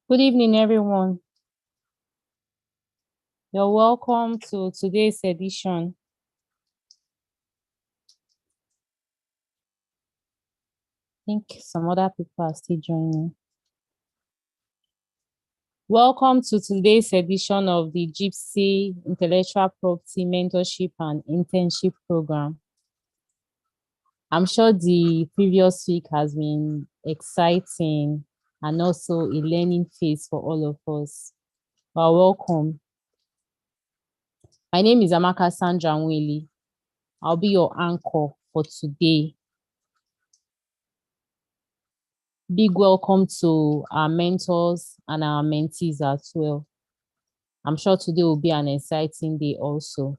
Good evening, everyone. You're welcome to today's edition. I think some other people are still joining. Welcome to today's edition of the Gypsy Intellectual Property Mentorship and Internship Program. I'm sure the previous week has been exciting and also a learning phase for all of us. Well, welcome. My name is Amaka Sandra Nweli. I'll be your anchor for today. Big welcome to our mentors and our mentees as well. I'm sure today will be an exciting day also.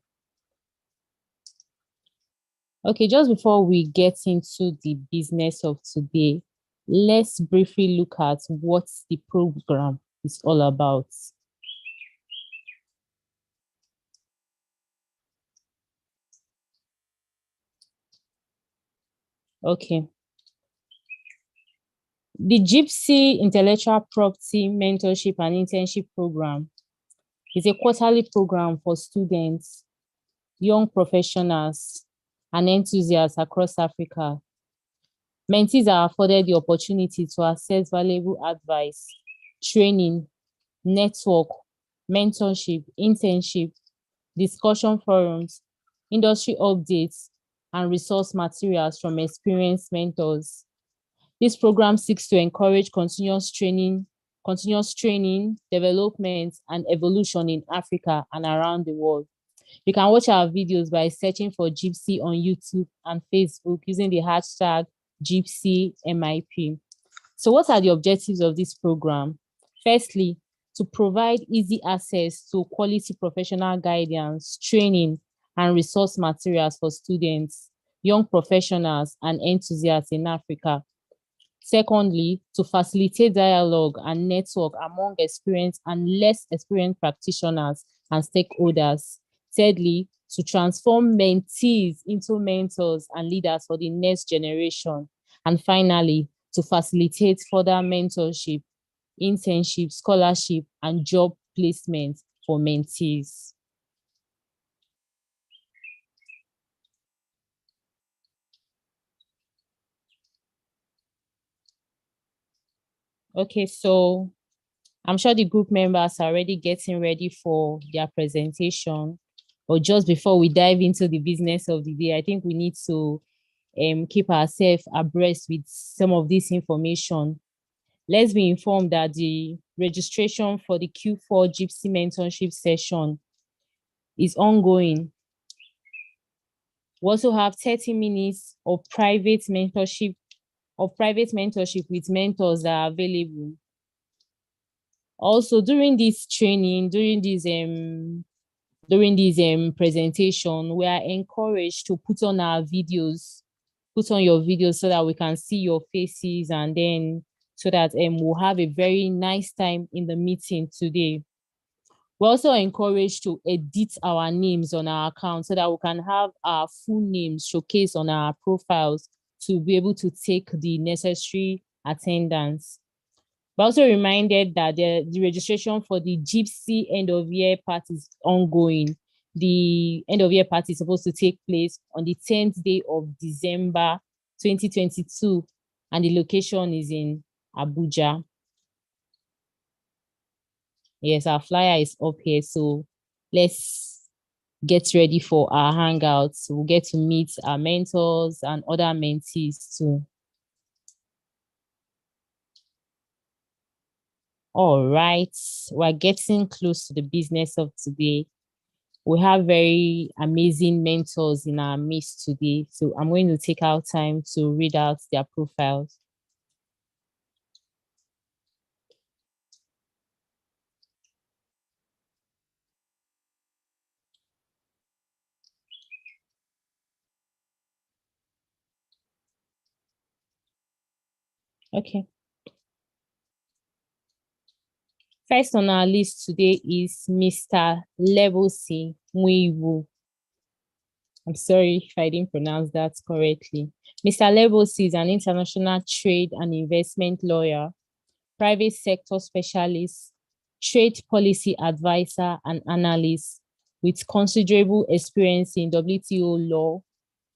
Okay, just before we get into the business of today, let's briefly look at what the program is all about. Okay. The Gypsy Intellectual Property Mentorship and Internship Program is a quarterly program for students, young professionals, and enthusiasts across Africa. Mentees are afforded the opportunity to access valuable advice, training, network, mentorship, internship, discussion forums, industry updates, and resource materials from experienced mentors. This program seeks to encourage continuous training, development, and evolution in Africa and around the world. You can watch our videos by searching for Gypsy on YouTube and Facebook using the hashtag GypsyMIP. So what are the objectives of this program? Firstly, to provide easy access to quality professional guidance, training, and resource materials for students, young professionals, and enthusiasts in Africa. Secondly, to facilitate dialogue and network among experienced and less experienced practitioners and stakeholders. Thirdly, to transform mentees into mentors and leaders for the next generation. And finally, to facilitate further mentorship, internship, scholarship, and job placement for mentees. Okay, so I'm sure the group members are already getting ready for their presentation. But just before we dive into the business of the day, I think we need to keep ourselves abreast with some of this information. Let's be informed that the registration for the Q4 Gypsy mentorship session is ongoing. We also have 30 minutes of private mentorship with mentors that are available. Also, during this training, during this presentation, we are encouraged to put on your videos so that we can see your faces, and then so that we'll have a very nice time in the meeting today. We're also encouraged to edit our names on our account so that we can have our full names showcased on our profiles to be able to take the necessary attendance. We're also reminded that the registration for the Gypsy end of year party is ongoing. The end of year party is supposed to take place on the 10th day of December 2022, and the location is in Abuja. Yes, our flyer is up here, so let's get ready for our hangouts. We'll get to meet our mentors and other mentees too. All right, we're getting close to the business of today. We have very amazing mentors in our midst today, so I'm going to take our time to read out their profiles. Okay. First on our list today is Mr. Lebosi Muiwu. I'm sorry if I didn't pronounce that correctly. Mr. Lebosi is an international trade and investment lawyer, private sector specialist, trade policy advisor, and analyst with considerable experience in WTO law,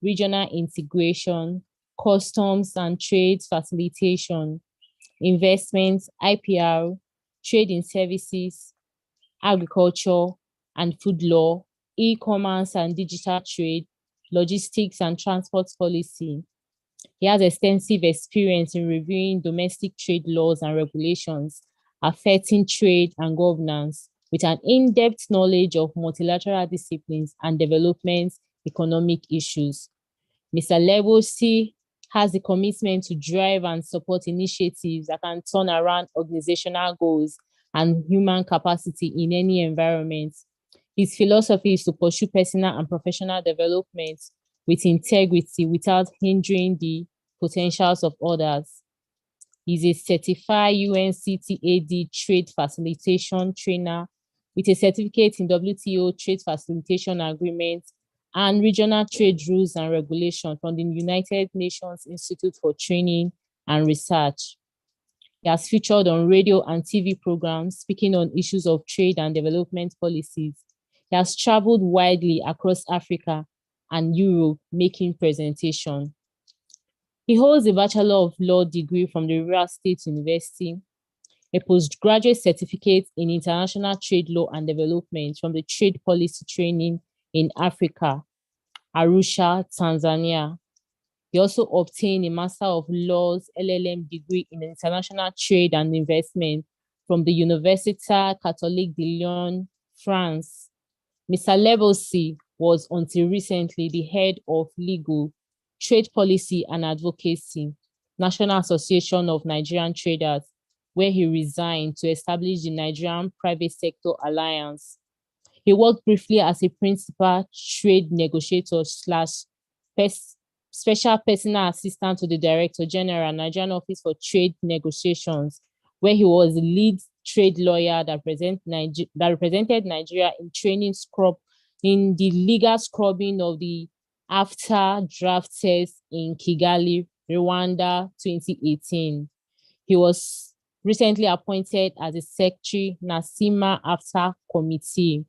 regional integration, customs and trade facilitation, investments, IPR, trade in services, agriculture and food law, e-commerce and digital trade, logistics and transport policy. He has extensive experience in reviewing domestic trade laws and regulations affecting trade and governance, with an in-depth knowledge of multilateral disciplines and development economic issues. Mr. Lebosi has the commitment to drive and support initiatives that can turn around organizational goals and human capacity in any environment. His philosophy is to pursue personal and professional development with integrity without hindering the potentials of others. He's a certified UNCTAD trade facilitation trainer with a certificate in WTO trade facilitation agreement and regional trade rules and regulations from the United Nations Institute for Training and Research. He has featured on radio and TV programs speaking on issues of trade and development policies. He has traveled widely across Africa and Europe making presentations. He holds a Bachelor of Law degree from the Rural State University, a postgraduate certificate in international trade law and development from the Trade Policy Training in Africa, Arusha, Tanzania. He also obtained a Master of Laws LLM degree in international trade and investment from the Université Catholique de Lyon, France. Mr. Lebosi was until recently the head of legal, trade policy and advocacy, National Association of Nigerian Traders, where he resigned to establish the Nigerian Private Sector Alliance. He worked briefly as a principal trade negotiator slash special personal assistant to the Director General, Nigerian Office for Trade Negotiations, where he was the lead trade lawyer that represented Nigeria in training in the legal scrubbing of the Afta draft test in Kigali, Rwanda, 2018. He was recently appointed as a secretary, Nasima Afta Committee,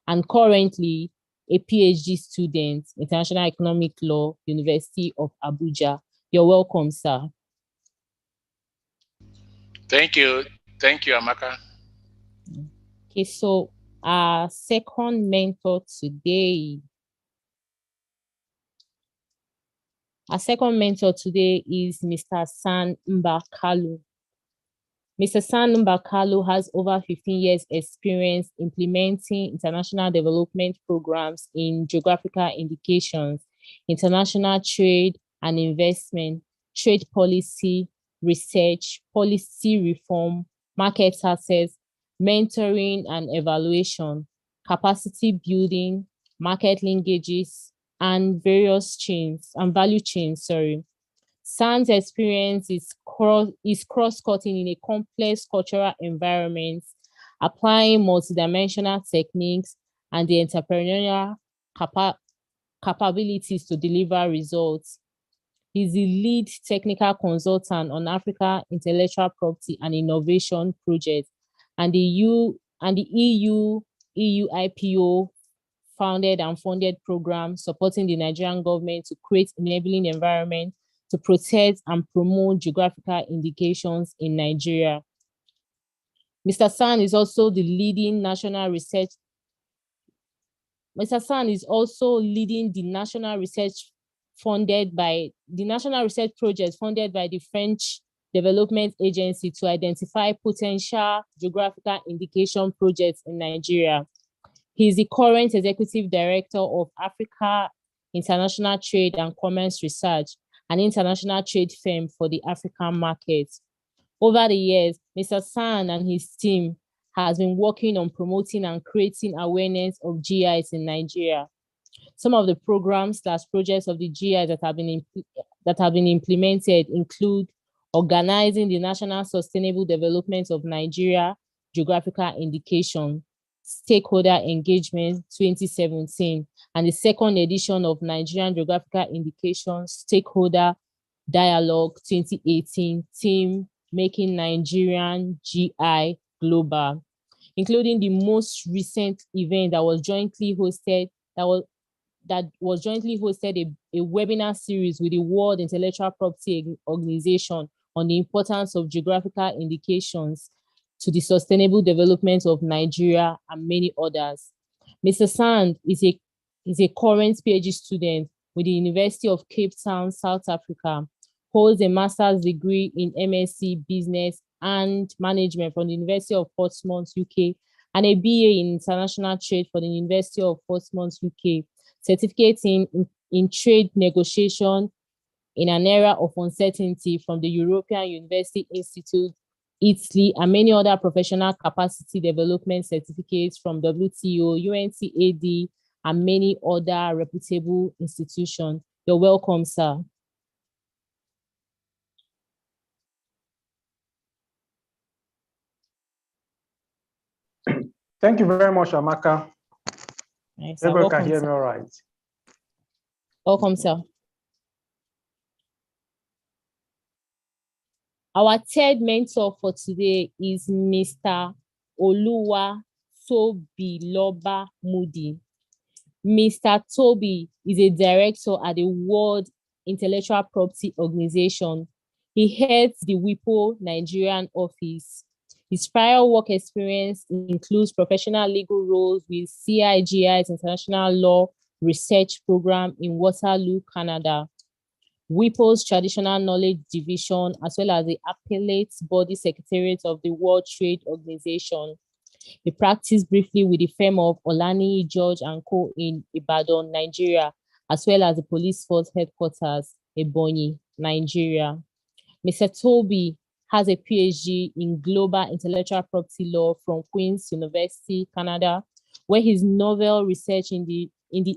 and currently a PhD student, International Economic Law, University of Abuja. You're welcome, sir. Thank you, Amaka. Okay, so our second mentor today. Our second mentor today is Mr. San Mbakalu. Mr. San Mbakalu has over 15 years experience implementing international development programs in geographical indications, international trade and investment, trade policy, research, policy reform, market access, mentoring and evaluation, capacity building, market linkages, and various chains and value chains, San's experience is cross-cutting in a complex cultural environment, applying multidimensional techniques and the entrepreneurial capabilities to deliver results. He's the lead technical consultant on Africa intellectual property and innovation projects and the EU IPO founded and funded programs supporting the Nigerian government to create enabling environment to protect and promote geographical indications in Nigeria. Mr. San is also the leading national research. Mr. San is also leading the national research project funded by the French Development Agency to identify potential geographical indication projects in Nigeria. He is the current executive director of Africa International Trade and Commerce Research, an international trade firm for the African market. Over the years, Mr. San and his team has been working on promoting and creating awareness of GIs in Nigeria. Some of the programs/projects of the GIs that have been implemented include organizing the National Sustainable Development of Nigeria Geographical Indication, Stakeholder Engagement 2017, and the second edition of Nigerian Geographical Indication Stakeholder Dialogue 2018, theme Making Nigerian GI Global, including the most recent event that was jointly hosted a webinar series with the World Intellectual Property Organization on the importance of geographical indications to the sustainable development of Nigeria and many others. Mr. Sand is a current PhD student with the University of Cape Town, South Africa, holds a master's degree in MSc Business and Management from the University of Portsmouth, UK, and a BA in International Trade from the University of Portsmouth, UK, certificate in trade negotiation in an era of uncertainty from the European University Institute, Italy, and many other professional capacity development certificates from WTO, UNCAD, and many other reputable institutions. You're welcome, sir. Thank you very much, Amaka. Yes, everyone can hear me all right. Welcome, sir. Our third mentor for today is Mr. Oluwa Tobiloba Moody. Mr. Toby is a director at the World Intellectual Property Organization. He heads the WIPO Nigerian office. His prior work experience includes professional legal roles with CIGI's International Law Research Program in Waterloo, Canada, WIPO's Traditional Knowledge Division, as well as the Appellate Body Secretariat of the World Trade Organization. He practiced briefly with the firm of Olani, George & Co. in Ibadan, Nigeria, as well as the police force headquarters, Ebonyi, Nigeria. Mr. Toby has a PhD in Global Intellectual Property Law from Queen's University, Canada, where his novel research in the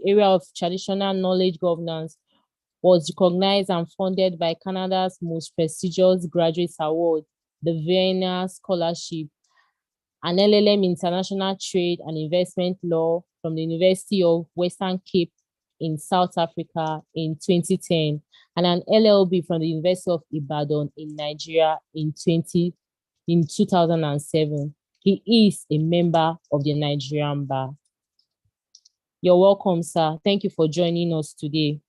area of traditional knowledge governance was recognized and funded by Canada's most prestigious graduate award, the Vienna Scholarship, an LLM International Trade and Investment Law from the University of Western Cape in South Africa in 2010, and an LLB from the University of Ibadan in Nigeria in 2007. He is a member of the Nigerian Bar. You're welcome, sir. Thank you for joining us today.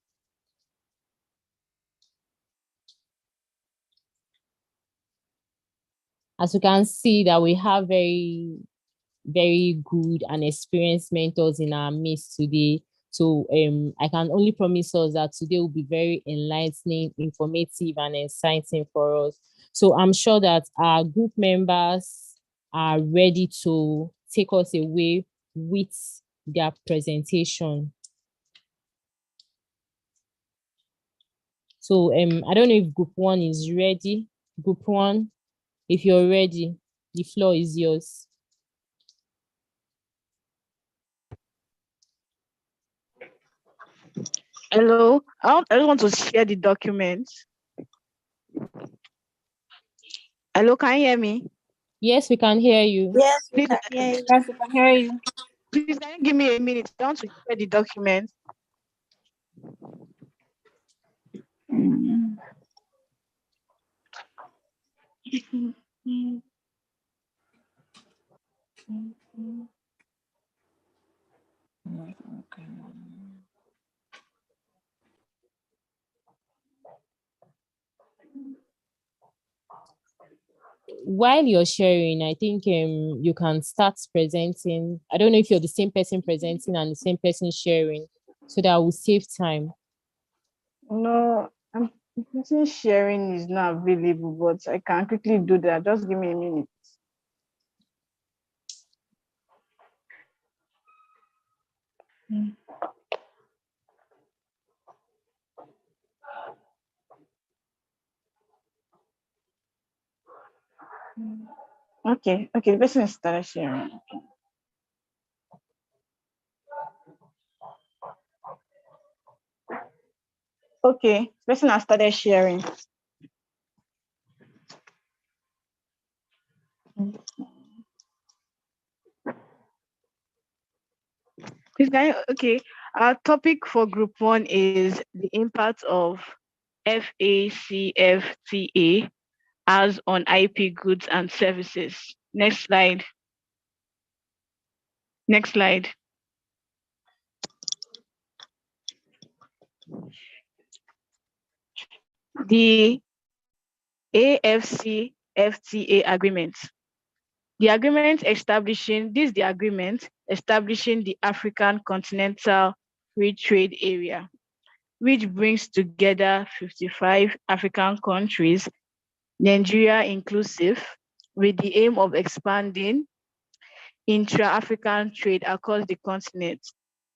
As you can see that we have very good and experienced mentors in our midst today. So I can only promise us that today will be very enlightening, informative, and exciting for us. So I'm sure that our group members are ready to take us away with their presentation. So I don't know if group one is ready. Group one, if you're ready, the floor is yours. Hello, I just want to share the documents. Hello, can you hear me? Yes, we can hear you. Yes, we can hear you. Yes, we can hear you. Please, can you give me a minute? I want to share the documents. While you're sharing, I think you can start presenting. I don't know if you're the same person presenting and the same person sharing, so that will save time. No, sharing is not available, but I can quickly do that. Just give me a minute. Okay, the person started sharing. Okay, the person has started sharing. Okay, our topic for group one is the impact of FACFTA as on IP goods and services. Next slide. Next slide. The AFCFTA agreement. The agreement establishing the African Continental Free Trade Area, which brings together 55 African countries, Nigeria inclusive, with the aim of expanding intra-African trade across the continent,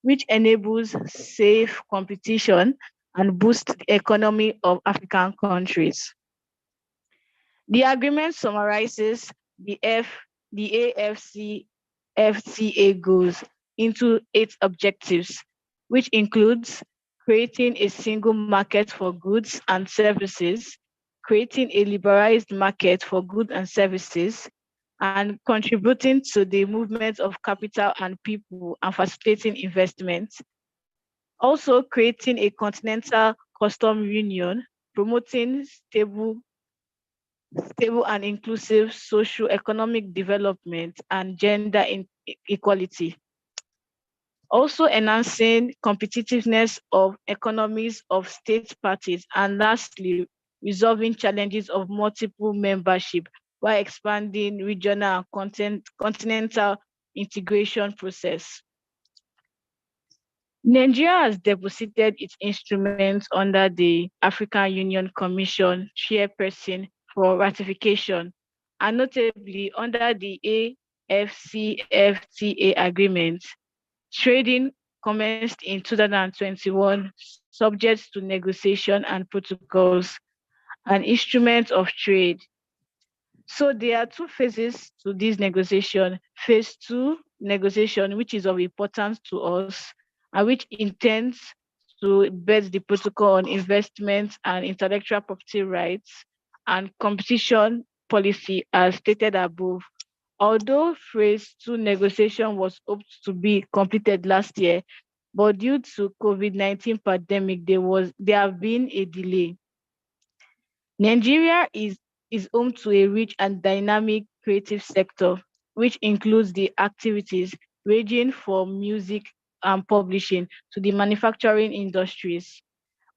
which enables safe competition and boosts the economy of African countries. The agreement summarizes the AFCFTA goals into 8 objectives, which includes creating a single market for goods and services, creating a liberalized market for goods and services, and contributing to the movement of capital and people and facilitating investment. Also creating a continental custom union, promoting stable and inclusive socio-economic development and gender equality. Also enhancing competitiveness of economies of state parties, and lastly, resolving challenges of multiple membership while expanding regional and continental integration process. Nigeria has deposited its instruments under the African Union Commission chairperson for ratification, and notably under the AFCFTA agreement. Trading commenced in 2021, subject to negotiation and protocols, and instruments of trade. So there are 2 phases to this negotiation. Phase 2 negotiation, which is of importance to us, and which intends to base the protocol on investment and intellectual property rights and competition policy as stated above, Although phase 2 negotiation was hoped to be completed last year, but due to COVID-19 pandemic, there have been a delay. Nigeria is home to a rich and dynamic creative sector, which includes the activities ranging from music and publishing to the manufacturing industries.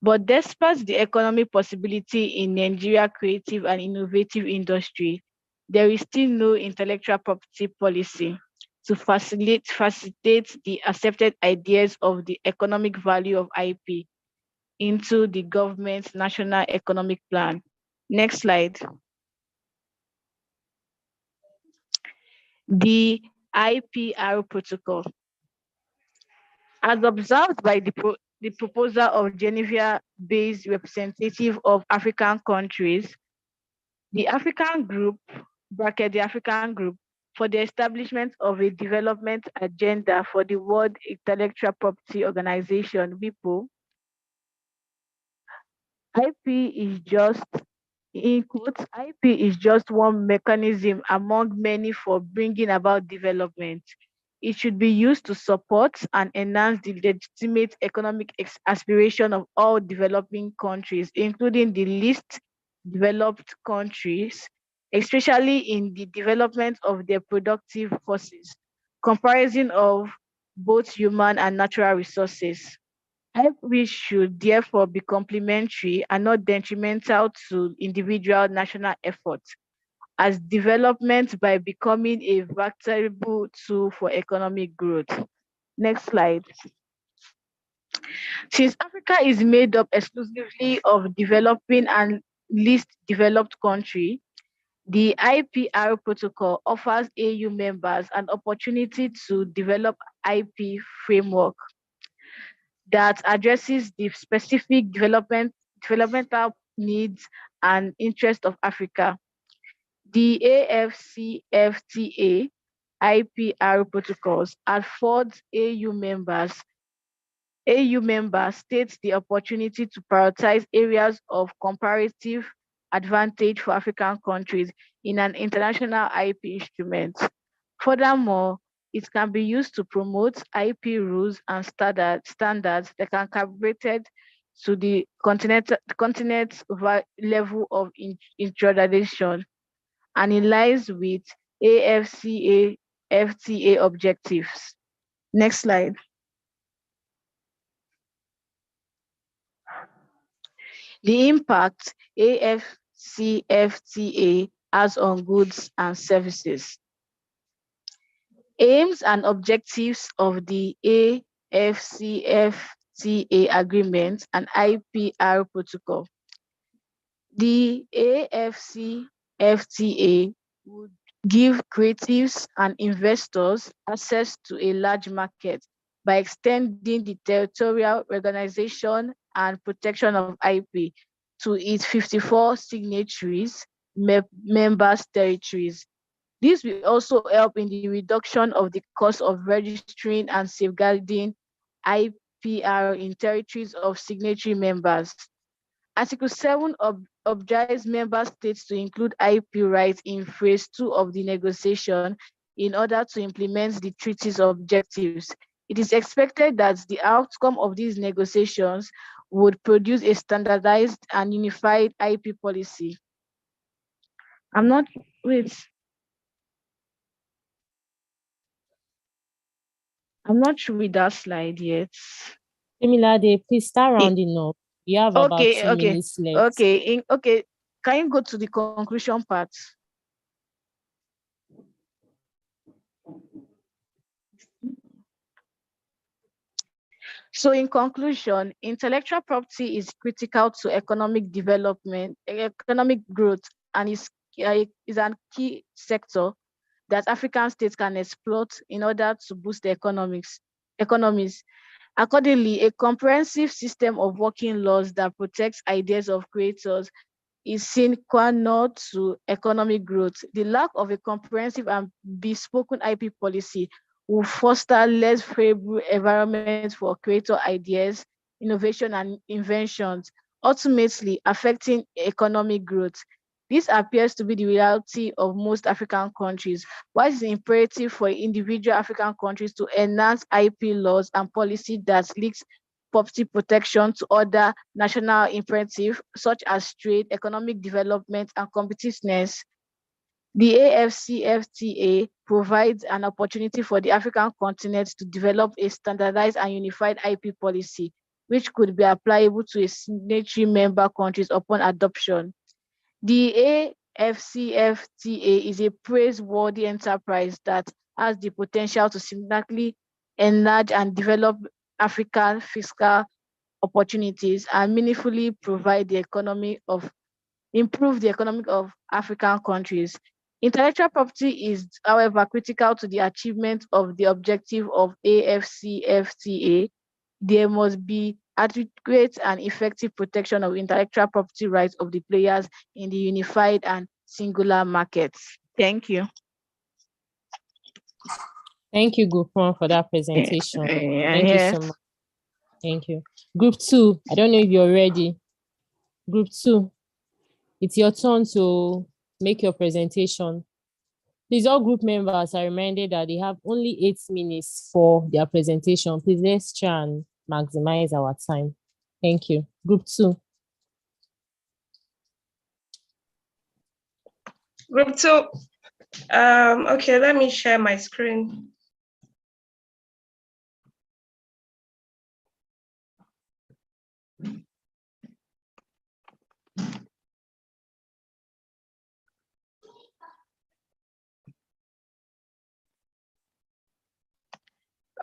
But despite the economic possibility in Nigeria creative and innovative industry, there is still no intellectual property policy to facilitate the accepted ideas of the economic value of IP into the government's national economic plan. Next slide. The IPR protocol. As observed by the proposal of Geneva-based representative of African countries, the African Group, the African Group, for the establishment of a development agenda for the World Intellectual Property Organization, WIPO, IP is just, in quotes, IP is just one mechanism among many for bringing about development. It should be used to support and enhance the legitimate economic aspiration of all developing countries, including the least developed countries, especially in the development of their productive forces, comprising of both human and natural resources. We should therefore be complementary and not detrimental to individual national efforts as development by becoming a valuable tool for economic growth. Next slide. Since Africa is made up exclusively of developing and least developed countries, the IPR protocol offers AU members an opportunity to develop IP framework that addresses the specific developmental needs and interests of Africa. The Afcfta IPR protocols affords AU member states the opportunity to prioritize areas of comparative advantage for African countries in an international IP instrument. Furthermore, it can be used to promote IP rules and standards that can calibrated to the continent's level of introduction and in lines with Afca Fta objectives. Next slide. The impact Afcfta has on goods and services. Aims and objectives of the Afcfta agreement and IPR protocol. The Afcfta would give creatives and investors access to a large market by extending the territorial organization and protection of IP to its 54 signatories members' territories. This will also help in the reduction of the cost of registering and safeguarding IPR in territories of signatory members. Article 7 obliges member states to include IP rights in phase 2 of the negotiation in order to implement the treaty's objectives. It is expected that the outcome of these negotiations would produce a standardized and unified IP policy. I'm not sure with that slide yet. Similade, please start rounding up. You have about 2 minutes left. Okay. Can you go to the conclusion part? So in conclusion, intellectual property is critical to economic development, economic growth, and is a key sector that African states can exploit in order to boost the economies. Accordingly, a comprehensive system of working laws that protects ideas of creators is sine qua non to economic growth. The lack of a comprehensive and bespoke IP policy will foster less favorable environment for creator ideas, innovation, and inventions, ultimately affecting economic growth. This appears to be the reality of most African countries. Why is it imperative for individual African countries to enhance IP laws and policy that links property protection to other national imperatives, such as trade, economic development, and competitiveness? The Afcfta provides an opportunity for the African continent to develop a standardized and unified IP policy, which could be applicable to its signatory member countries upon adoption. The Afcfta is a praiseworthy enterprise that has the potential to significantly enlarge and develop African fiscal opportunities and meaningfully improve the economic of African countries. Intellectual property is, however, critical to the achievement of the objective of Afcfta. There must be adequate and effective protection of intellectual property rights of the players in the unified and singular markets. Thank you. Thank you, Group 1, for that presentation. Thank Yes. you so much. Thank you. Group 2, I don't know if you're ready. Group 2, it's your turn to make your presentation. Please, all group members are reminded that they have only 8 minutes for their presentation. Please, let's try and maximize our time. Thank you. Group 2. Group 2. Okay, let me share my screen.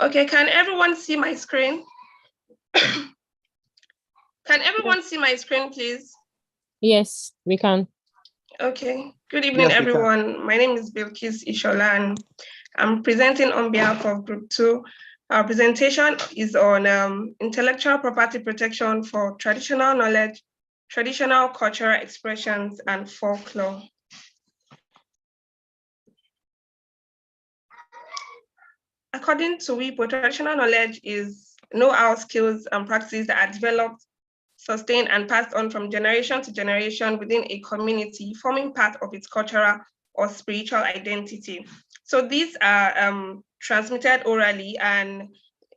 Okay, can everyone see my screen? Can everyone see my screen, please? Yes, we can. Okay, good evening, yes, everyone. My name is Gypsy Ishola, and I'm presenting on behalf of Group 2. Our presentation is on intellectual property protection for traditional knowledge, traditional cultural expressions, and folklore. According to WIPO, traditional knowledge is know-how, skills, and practices that are developed, sustained, and passed on from generation to generation within a community, forming part of its cultural or spiritual identity. So these are transmitted orally, and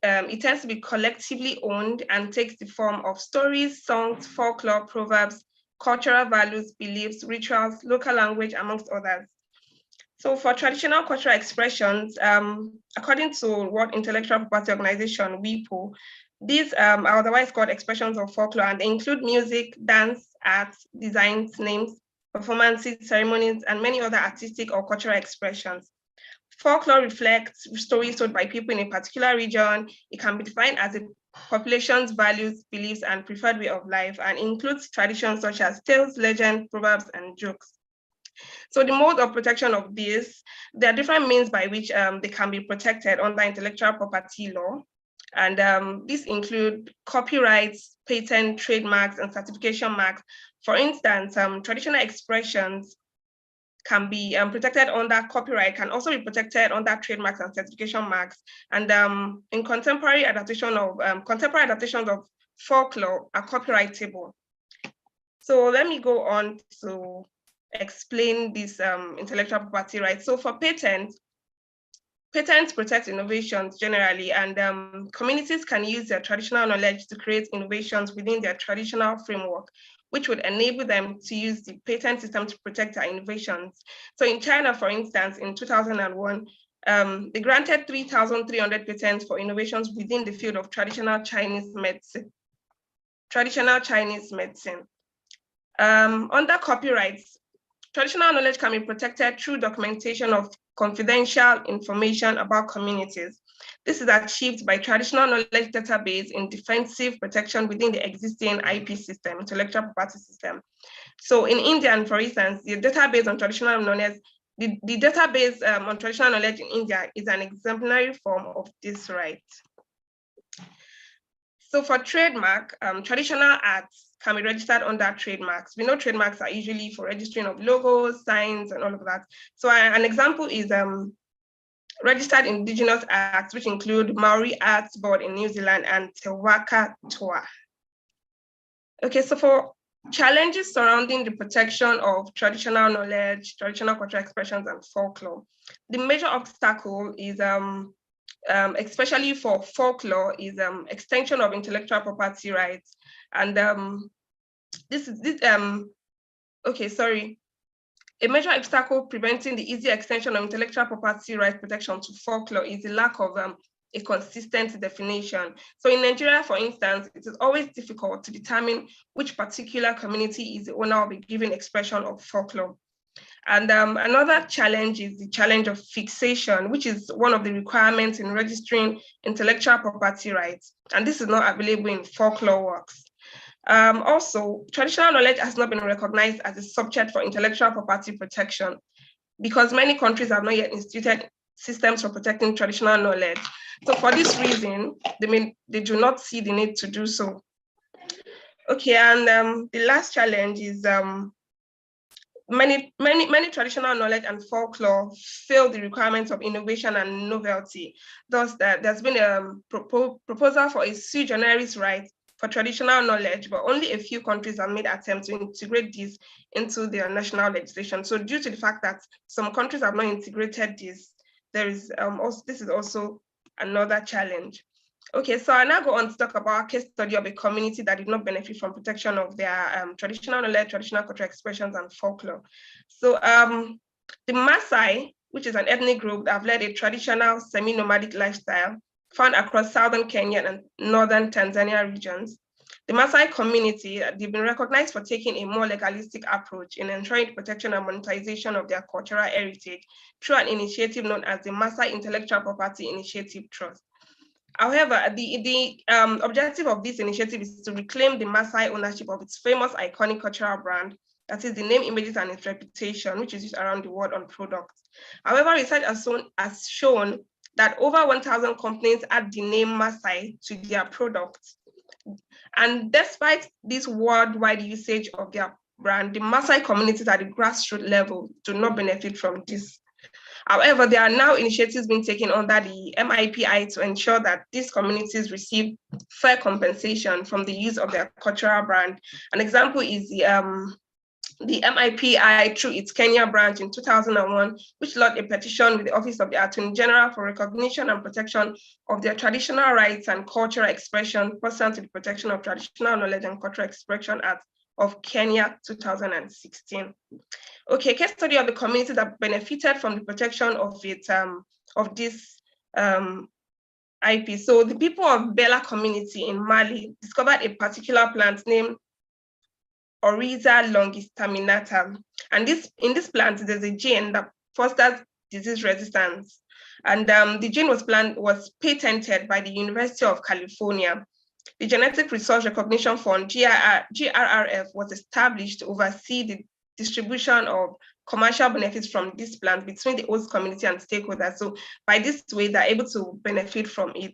it tends to be collectively owned and takes the form of stories, songs, folklore, proverbs, cultural values, beliefs, rituals, local language, amongst others. So for traditional cultural expressions, according to World Intellectual Property Organization, WIPO, these are otherwise called expressions of folklore, and they include music, dance, arts, designs, names, performances, ceremonies, and many other artistic or cultural expressions. Folklore reflects stories told by people in a particular region. It can be defined as a population's values, beliefs, and preferred way of life, and includes traditions such as tales, legends, proverbs, and jokes. So the mode of protection of this, there are different means by which they can be protected under intellectual property law. And these include copyrights, patent, trademarks, and certification marks. For instance, traditional expressions can be protected under copyright, can also be protected under trademarks and certification marks. And in contemporary adaptations of folklore are copyrightable. So let me go on to explain this intellectual property rights. So for patents protect innovations generally, and communities can use their traditional knowledge to create innovations within their traditional framework, which would enable them to use the patent system to protect their innovations. So in China, for instance, in 2001, they granted 3,300 patents for innovations within the field of traditional Chinese medicine. Under copyrights, traditional knowledge can be protected through documentation of confidential information about communities. This is achieved by traditional knowledge database in defensive protection within the existing IP system, intellectual property system. So in India, for instance, the database on traditional knowledge, the database on traditional knowledge in India is an exemplary form of this right. So for trademark, traditional arts can be registered under trademarks. We know trademarks are usually for registering of logos, signs, and all of that. So an example is registered indigenous arts, which include Maori Arts Board in New Zealand and Te Waka Toa. Okay, so for Challenges surrounding the protection of traditional knowledge, traditional cultural expressions, and folklore. The major obstacle is, especially for folklore, is extension of intellectual property rights. And a major obstacle preventing the easy extension of intellectual property rights protection to folklore is the lack of a consistent definition. So in Nigeria, for instance, it is always difficult to determine which particular community is the owner of a given expression of folklore. And another challenge is the challenge of fixation, which is one of the requirements in registering intellectual property rights. And this is not available in folklore works. Also, traditional knowledge has not been recognized as a subject for intellectual property protection because many countries have not yet instituted systems for protecting traditional knowledge. So for this reason, they do not see the need to do so. Okay, and the last challenge is many traditional knowledge and folklore fail the requirements of innovation and novelty. Thus, there's been a proposal for a sui generis right for traditional knowledge, but only a few countries have made attempts to integrate this into their national legislation. So due to the fact that some countries have not integrated this, this is also another challenge. Okay, so I now go on to talk about a case study of a community that did not benefit from protection of their traditional knowledge, traditional cultural expressions, and folklore. So the Maasai, which is an ethnic group that have led a traditional semi-nomadic lifestyle found across southern Kenya and northern Tanzania regions. The Maasai community, they've been recognized for taking a more legalistic approach in ensuring protection and monetization of their cultural heritage through an initiative known as the Maasai Intellectual Property Initiative Trust. However, the objective of this initiative is to reclaim the Maasai ownership of its famous iconic cultural brand, that is the name, images, and its reputation, which is used around the world on products. However, research has shown that over 1,000 companies add the name Maasai to their products. And despite this worldwide usage of their brand, the Maasai communities at the grassroots level do not benefit from this. However, there are now initiatives being taken under the MIPI to ensure that these communities receive fair compensation from the use of their cultural brand. An example is the MIPI, through its Kenya branch in 2001, which lodged a petition with the Office of the Attorney General for recognition and protection of their traditional rights and cultural expression pursuant to the Protection of Traditional Knowledge and Cultural Expression Act of Kenya 2016. Okay, case study of the community that benefited from the protection of this IP. So the people of Bela community in Mali discovered a particular plant named Oryza longistaminata. And in this plant, there's a gene that fosters disease resistance. And the gene was patented by the University of California. The Genetic Resource Recognition Fund, GRRF, was established to oversee the distribution of commercial benefits from this plant between the host community and stakeholders. So by this way, they're able to benefit from it.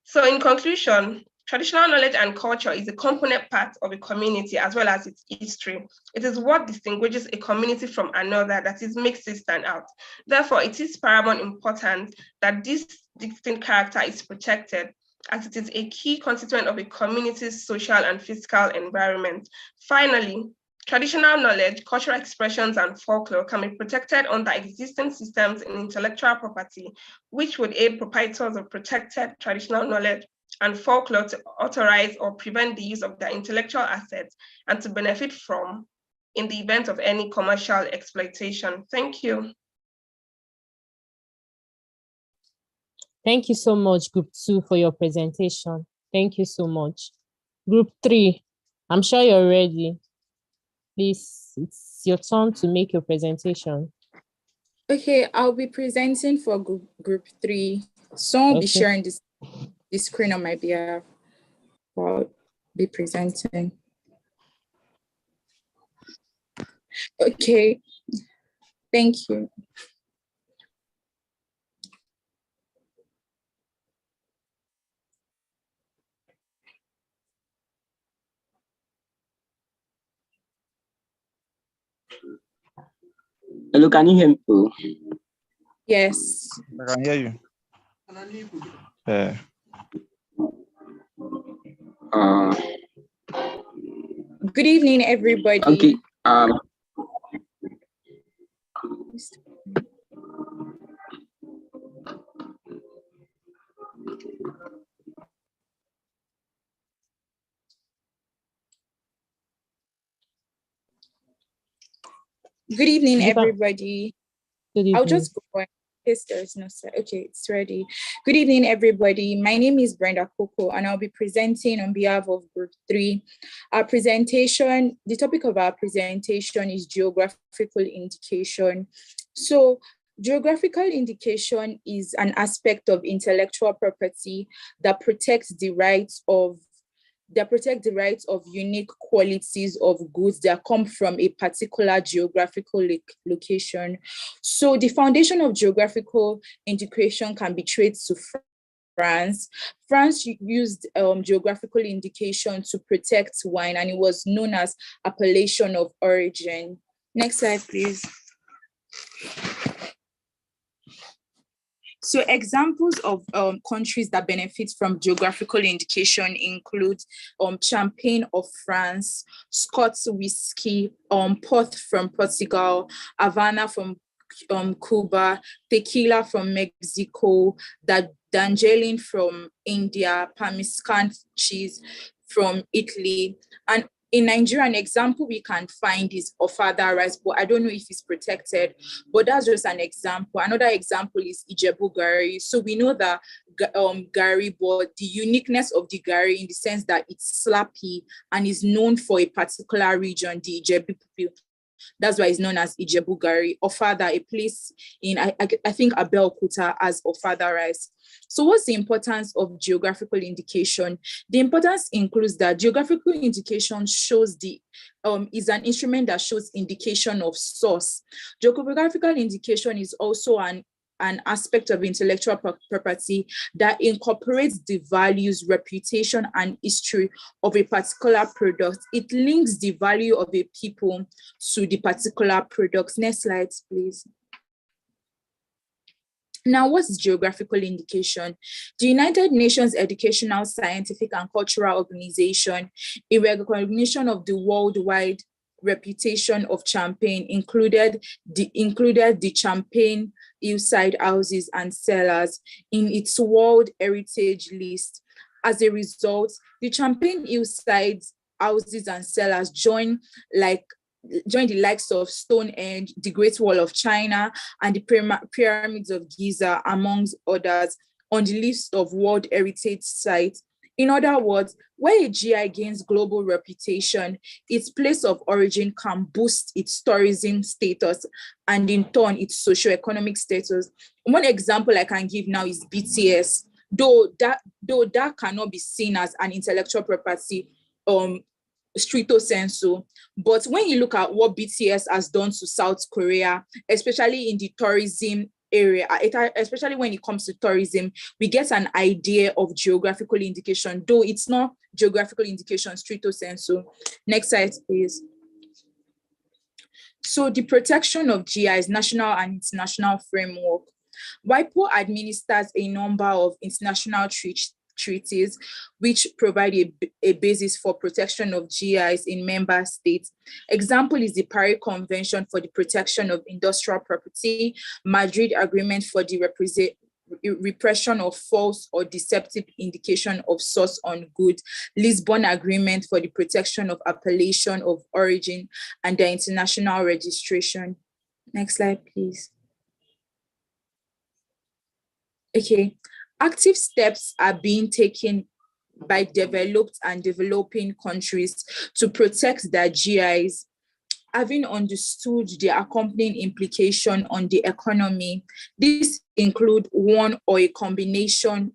So in conclusion, traditional knowledge and culture is a component part of a community as well as its history. It is what distinguishes a community from another, that is, makes it stand out. Therefore, it is paramount important that this distinct character is protected, as it is a key constituent of a community's social and physical environment. Finally, traditional knowledge, cultural expressions, and folklore can be protected under existing systems in intellectual property, which would aid proprietors of protected traditional knowledge and folklore to authorize or prevent the use of their intellectual assets and to benefit from in the event of any commercial exploitation. Thank you. Thank you so much, Group 2, for your presentation. Thank you so much. Group 3, I'm sure you're ready. Please, it's your turn to make your presentation. Okay, I'll be presenting for group 3. Someone will be sharing this screen on my behalf. I'll be presenting. Okay, thank you. Hello, can you hear me? Yes. I can hear you. Good evening, everybody. Okay. Good evening, everybody. Good evening. I'll just go on. Yes, there's no set. Okay, it's ready. Good evening, everybody. My name is Brenda Coco, and I'll be presenting on behalf of Group 3. Our presentation, the topic of our presentation is geographical indication. So, geographical indication is an aspect of intellectual property that protects the rights of unique qualities of goods that come from a particular geographical location. So the foundation of geographical indication can be traced to France. France used geographical indication to protect wine, and it was known as appellation of origin. Next slide, please. So examples of countries that benefit from geographical indication include Champagne of France, Scots whiskey, Port from Portugal, Havana from Cuba, tequila from Mexico, Darjeeling from India, Parmesan cheese from Italy. And in Nigeria, an example we can find is Ofada rice, but I don't know if it's protected, but that's just an example. Another example is Ijebu Gari. So we know that Gari, but the uniqueness of the Gari in the sense that it's slappy and is known for a particular region, the Ijebu people. That's why it's known as Ijebu Gari. Ofada, a place in, I think, Abeokuta, as Ofada rice. So what's the importance of geographical indication? The importance includes that geographical indication shows is an instrument that shows indication of source. Geographical indication is also an aspect of intellectual property that incorporates the values, reputation, and history of a particular product. It links the value of a people to the particular products. Next slide, please. Now, what's geographical indication? The United Nations Educational, Scientific, and Cultural Organization, in recognition of the worldwide reputation of Champagne, included the Champagne hillside houses and cellars in its World Heritage List. As a result, the Champagne hillside houses and cellars join the likes of Stonehenge, the Great Wall of China, and the pyramids of Giza, amongst others, on the list of World Heritage Sites. In other words, where a GI gains global reputation, its place of origin can boost its tourism status and in turn its socioeconomic status. One example I can give now is BTS. Though that cannot be seen as an intellectual property, stricto sensu, but when you look at what BTS has done to South Korea, especially in the tourism area, especially when it comes to tourism, we get an idea of geographical indication, though it's not geographical indication stricto sensu. Next slide, please. So the protection of GIs, national and international framework. WIPO administers a number of international treaties which provide a basis for protection of GIs in member states. Example is the Paris Convention for the Protection of Industrial Property, Madrid Agreement for the repression of false or deceptive indication of source on goods, Lisbon Agreement for the protection of appellation of origin and their international registration. Next slide, please. Okay. Active steps are being taken by developed and developing countries to protect their GIs, having understood the accompanying implication on the economy. This include one or a combination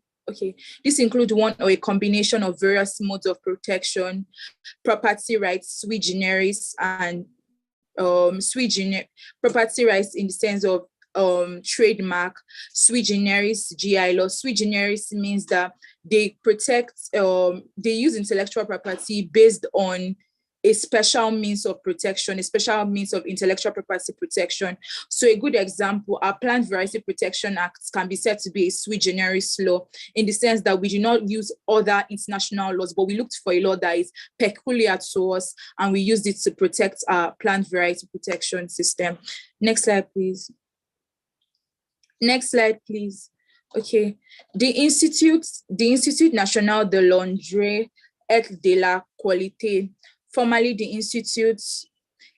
of various modes of protection, property rights, sui generis, and property rights in the sense of trademark, sui generis GI law. Sui generis means that they protect, they use intellectual property based on a special means of protection, a special means of intellectual property protection. So a good example, our Plant Variety Protection Act can be said to be a sui generis law, in the sense that we do not use other international laws, but we looked for a law that is peculiar to us, and we used it to protect our plant variety protection system. Next slide, please. Next slide, please. Okay, the Institut National de l'Industrie et de la Qualité, formerly the Institute,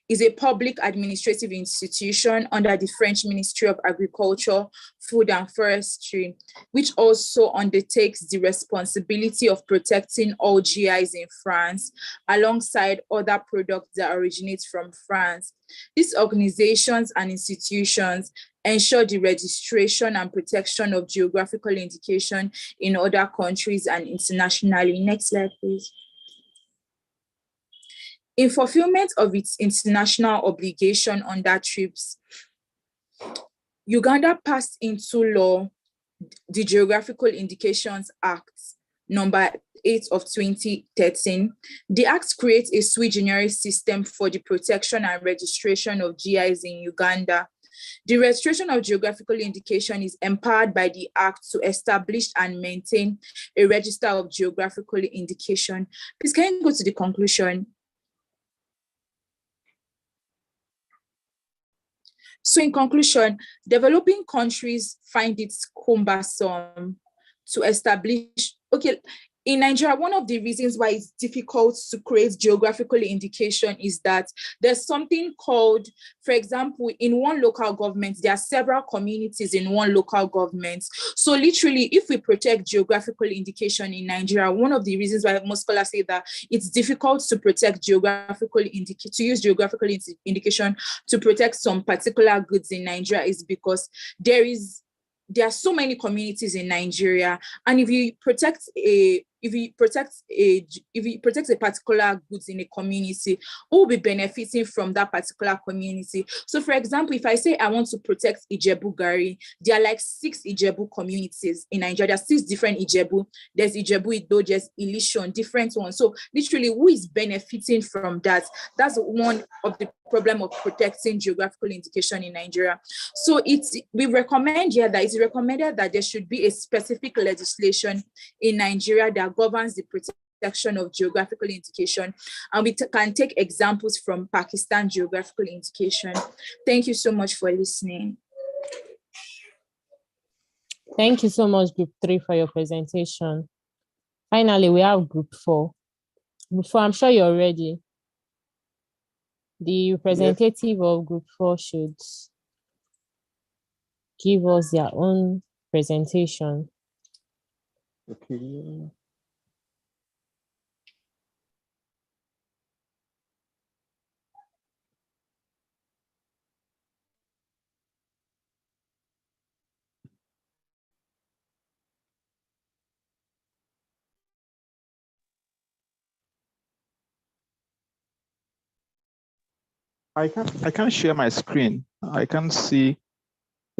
is a public administrative institution under the French Ministry of Agriculture, Food and Forestry, which also undertakes the responsibility of protecting all GIs in France, alongside other products that originate from France. These organizations and institutions ensure the registration and protection of geographical indication in other countries and internationally. Next slide, please. In fulfillment of its international obligation under TRIPS, Uganda passed into law the Geographical Indications Act, number 8 of 2013. The Act creates a sui generis system for the protection and registration of GIs in Uganda. The registration of geographical indication is empowered by the Act to establish and maintain a register of geographical indication. Please, can you go to the conclusion? So in conclusion, developing countries find it cumbersome to establish, okay, in Nigeria, one of the reasons why it's difficult to create geographical indication is that there's something called, for example, in one local government, there are several communities in one local government. So literally, if we protect geographical indication in Nigeria, one of the reasons why most scholars say that it's difficult to protect geographical indication, to use geographical indication to protect some particular goods in Nigeria, is because there are so many communities in Nigeria, and if you protect a particular goods in a community, who will be benefiting from that particular community? So for example, if I say I want to protect Ijebu Gari, there are like 6 Ijebu communities in Nigeria. There are 6 different Ijebu. There's Ijebu Ido, there's Ilishon, different ones. So literally, who is benefiting from that? That's one of the problem of protecting geographical indication in Nigeria. So we recommend here that it's recommended that there should be a specific legislation in Nigeria that governs the protection of geographical indication, and we can take examples from Pakistan geographical indication. Thank you so much for listening. Thank you so much, Group 3, for your presentation. Finally, we have Group 4. Group 4, I'm sure you're ready. The representative of Group 4 should give us their own presentation. Okay. I can't share my screen. I can't see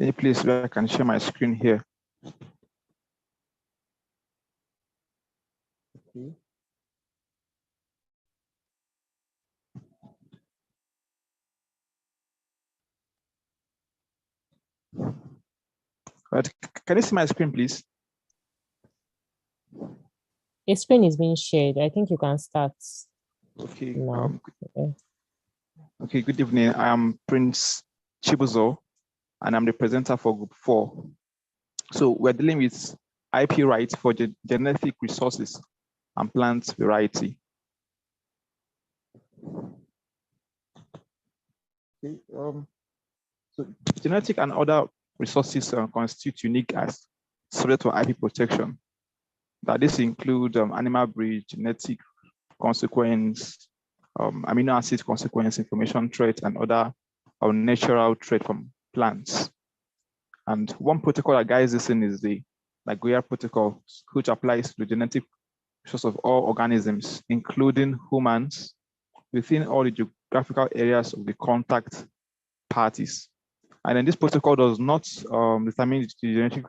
any place where I can share my screen here. Okay. But can you see my screen, please? The screen is being shared. I think you can start Okay. now. Okay, good evening. I am Prince Chibuzo, and I'm the presenter for Group 4. So we're dealing with IP rights for genetic resources and plant variety. Okay, so genetic and other resources constitute unique as subject to IP protection. That this include animal breed, genetic consequence, amino acid consequence, information trait, and other natural trait from plants. And one protocol that guides this in is the Nagoya Protocol, which applies to the genetic resource of all organisms, including humans, within all the geographical areas of the contact parties. And then this protocol does not determine the genetic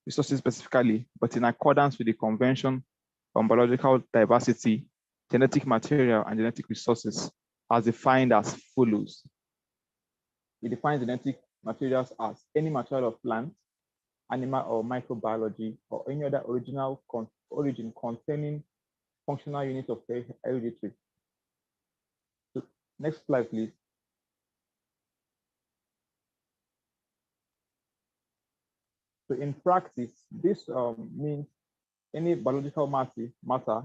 resources specifically, but in accordance with the Convention on Biological Diversity genetic material and genetic resources as defined as follows. It defines genetic materials as any material of plant, animal or microbiology, or any other origin containing functional units of heredity. So next slide, please. So in practice, this means any biological matter,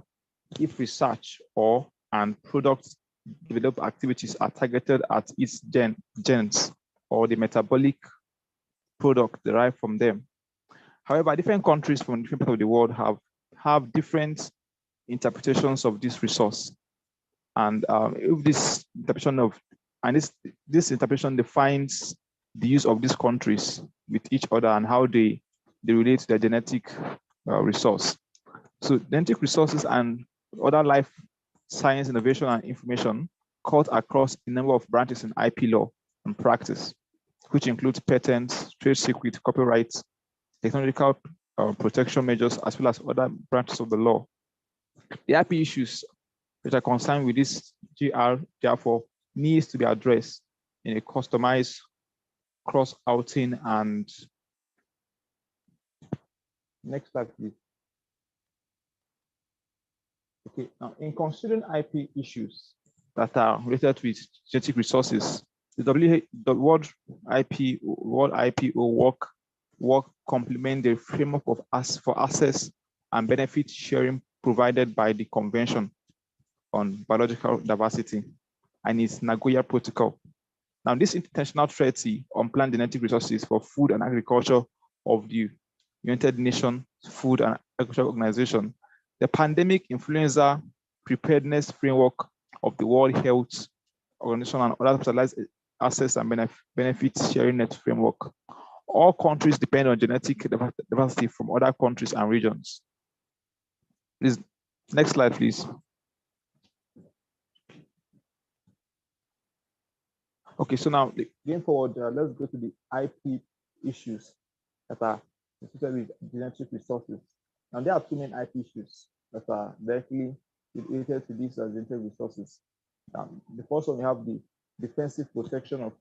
if research and product developed activities are targeted at its genes or the metabolic product derived from them. However, different countries from different parts of the world have different interpretations of this resource. And if this interpretation this interpretation defines the use of these countries with each other and how they relate to their genetic resource. So genetic resources and other life science innovation and information cut across a number of branches in IP law and practice, which includes patents, trade secrets, copyrights, technological protection measures, as well as other branches of the law. The IP issues which are concerned with this GR, therefore, needs to be addressed in a customized cross-outing and next slide, please. Okay, now in considering IP issues that are related with genetic resources, the World IPO work complement the framework for access and benefit sharing provided by the Convention on Biological Diversity and its Nagoya Protocol. Now, this international treaty on plant genetic resources for food and agriculture of the United Nations Food and Agriculture Organization, the pandemic influenza preparedness framework of the World Health Organization, and other specialized access and benefit sharing net framework. All countries depend on genetic diversity from other countries and regions. Please, next slide, please. Okay, so now going forward, let's go to the IP issues that are associated with genetic resources. Now, there are two main IP issues that are directly related to these genetic resources. The first one, we have the defensive protection of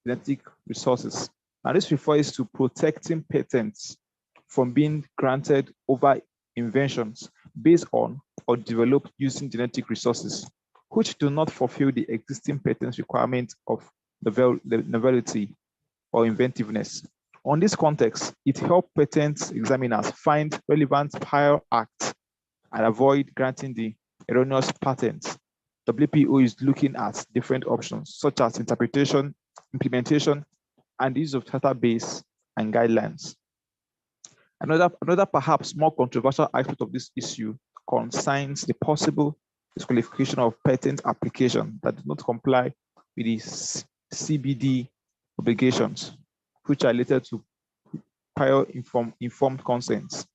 genetic resources. Now, this refers to protecting patents from being granted over inventions based on or developed using genetic resources, which do not fulfill the existing patent requirements of novelty or inventiveness. On this context, it helps patent examiners find relevant prior acts and avoid granting the erroneous patents. WPO is looking at different options, such as interpretation, implementation, and the use of database and guidelines. Another perhaps more controversial aspect of this issue concerns the possible disqualification of patent application that do not comply with the CBD obligations, which are related to prior informed consents,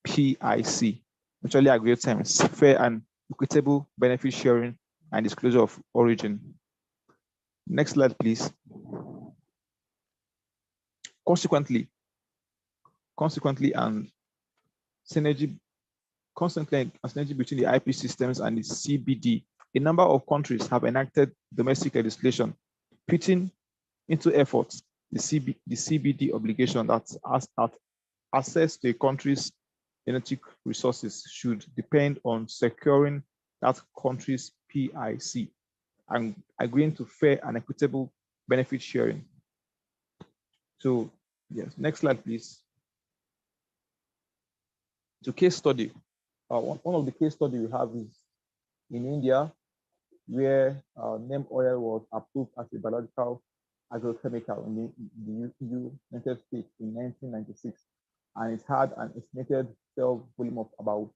PIC, mutually agreed terms, fair and equitable benefit sharing, and disclosure of origin. Next slide, please. Consequently, and synergy between the IP systems and the CBD, a number of countries have enacted domestic legislation putting into effort the CBD obligation that access to a country's genetic resources should depend on securing that country's PIC and agreeing to fair and equitable benefit sharing. So, yes, next slide, please. So, case study. One of the case study we have is in India, where neem oil was approved as a biological agrochemical in the United States in 1996, and it had an estimated sale volume of about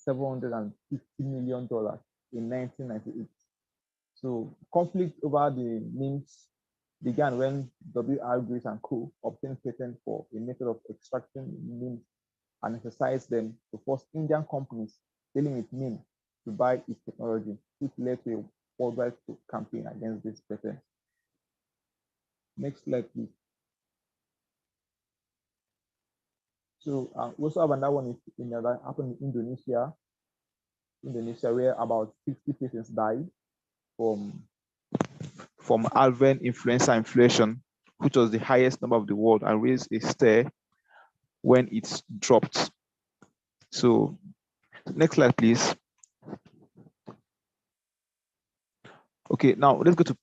$750 million in 1998. So conflict over the names began when W.R. Grace and Co. obtained patent for a method of extracting names and exercised them to force Indian companies dealing with neem to buy its technology, which led to a worldwide campaign against this patent. Next slide, please. So we also have another one that happened in Indonesia, Indonesia, where about 50 patients died from avian influenza inflation, which was the highest number of the world, and raised a stir when it's dropped. So next slide, please. Okay, now let's go to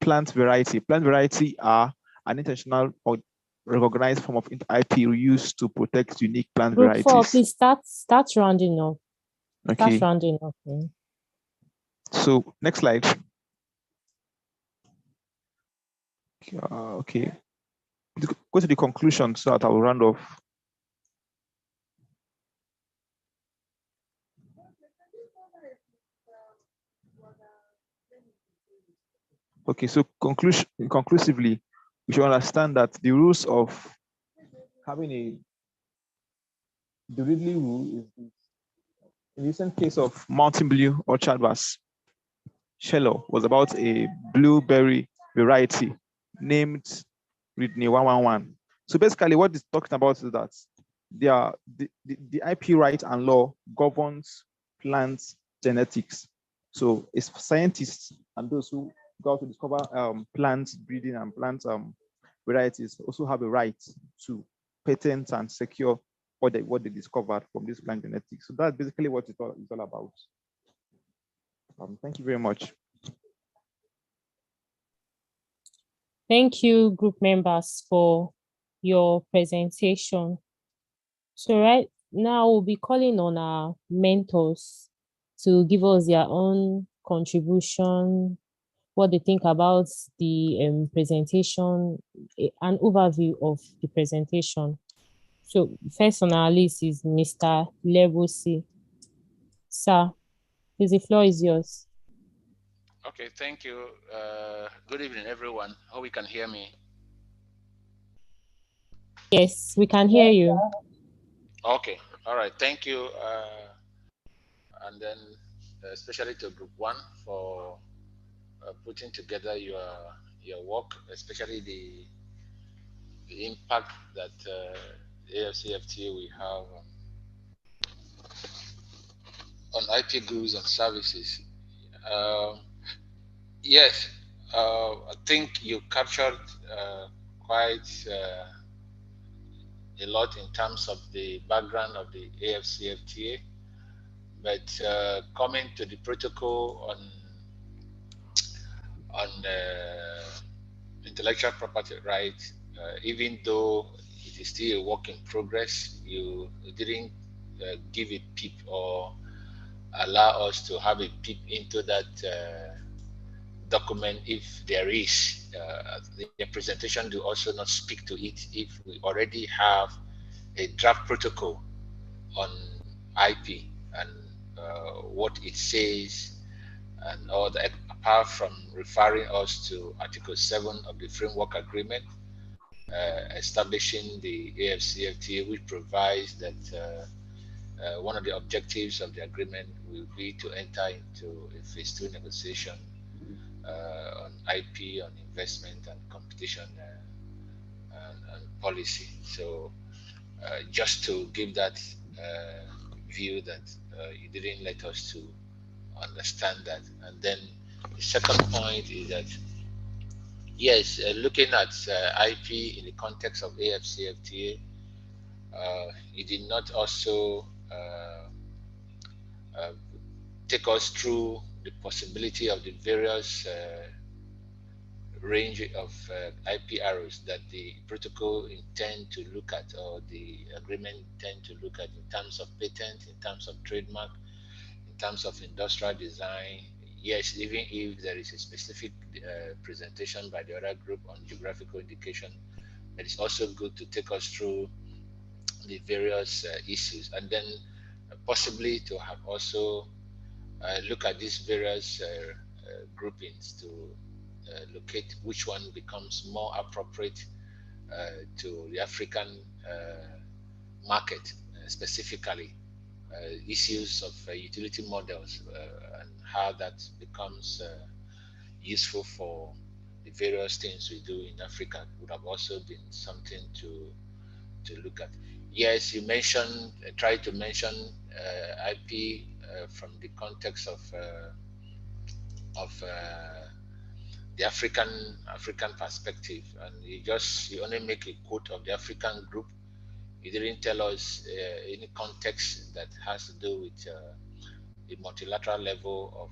plant variety. Plant variety are an intentional or recognized form of IP used to protect unique plant Group varieties. 4, please start rounding up. Okay. Start rounding up. So next slide. Okay. Go to the conclusion so that I will round off. Okay, so conclusively, we should understand that the rules of having the Ridley rule is this. In the recent case of Mountain Blue Orchard Bass, Shello was about a blueberry variety named Ridley 111. So basically what it's talking about is that the IP right and law governs plant genetics. So it's scientists and those who go out to discover plant breeding and plant varieties also have a right to patent and secure what they discovered from this plant genetics. So that's basically what it's all about. Thank you very much. Thank you, group members, for your presentation. So right now we'll be calling on our mentors to give us their own contribution, what they think about the presentation, an overview of the presentation. So first on our list is Mr. Lebosi. Sir, please, the floor is yours. Okay, thank you. Good evening, everyone. Hope you can hear me. Yes, we can hear you. Okay, all right, thank you. And then especially to Group 1 for putting together your work, especially the impact that Afcfta we have on IP goods and services. Yes, I think you captured quite a lot in terms of the background of the Afcfta, but coming to the protocol on intellectual property rights, even though it is still a work in progress, you didn't give a peep or allow us to have a peep into that document if there is. The presentation do also not speak to it if we already have a draft protocol on IP and what it says and all that, apart from referring us to Article 7 of the Framework Agreement, establishing the Afcfta, which provides that one of the objectives of the agreement will be to enter into a phase 2 negotiation on IP, on investment and competition and policy. So just to give that view that you didn't let us to understand that. And then the second point is that, yes, looking at IP in the context of Afcfta, you did not also take us through the possibility of the various range of IP arrows that the protocol intend to look at, or the agreement intend to look at, in terms of patent, in terms of trademark, in terms of industrial design. Yes, even if there is a specific presentation by the other group on geographical indication, it is also good to take us through the various issues, and then possibly to have also look at these various groupings to locate which one becomes more appropriate to the African market, specifically issues of utility models and how that becomes useful for the various things we do in Africa would have also been something to look at. yes, you mentioned, tried to mention IP from the context of the African perspective, and you only make a quote of the African group. You didn't tell us any context that has to do with the multilateral level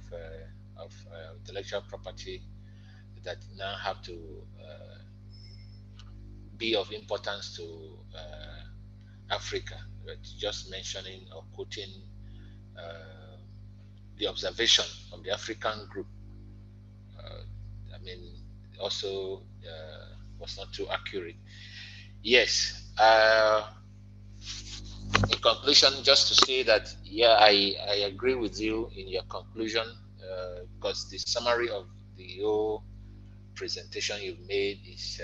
of intellectual property that now have to be of importance to Africa. But just mentioning or quoting the observation of the African group, I mean, also was not too accurate. Yes. In conclusion, just to say that, yeah, I agree with you in your conclusion, because the summary of the whole presentation you've made is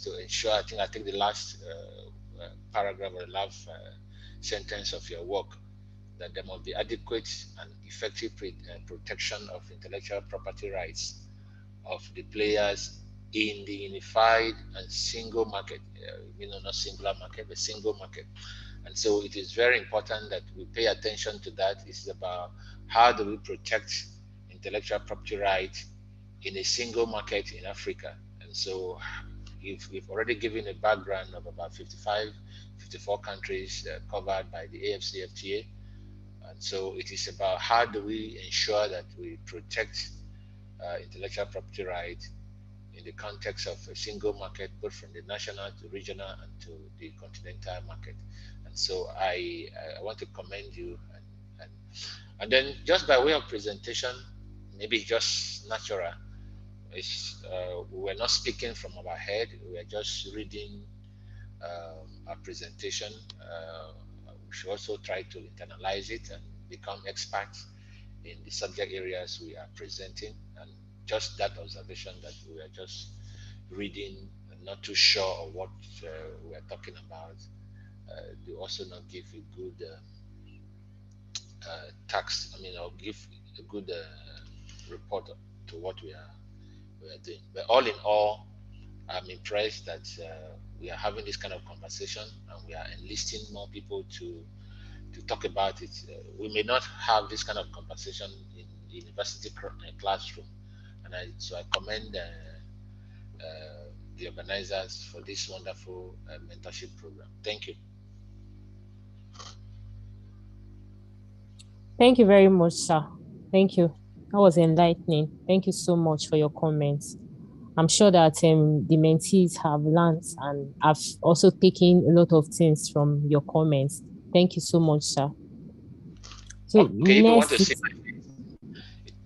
to ensure, I think the last paragraph or the last sentence of your work, that there must be adequate and effective protection of intellectual property rights of the players in the unified and single market, not singular market, but single market. And so it is very important that we pay attention to that. It's about how do we protect intellectual property rights in a single market in Africa. And so we've already given a background of about 54 countries covered by the Afcfta. And so it is about how do we ensure that we protect intellectual property rights in the context of a single market, both from the national to regional and to the continental market. And so I want to commend you. And then just by way of presentation, maybe just natural, we were not speaking from our head, we were just reading our presentation. We should also try to internalize it and become experts in the subject areas we are presenting. And just that observation that we are just reading and not too sure of what we are talking about, do also not give a good or give a good report to what we are doing. But all in all, I'm impressed that we are having this kind of conversation and we are enlisting more people to talk about it. We may not have this kind of conversation in the university classroom, and so I commend the organizers for this wonderful mentorship program. Thank you. Thank you very much, sir. Thank you. That was enlightening. Thank you so much for your comments. I'm sure that the mentees have learned and have also taken a lot of things from your comments. Thank you so much, sir. So okay, you want to see my face?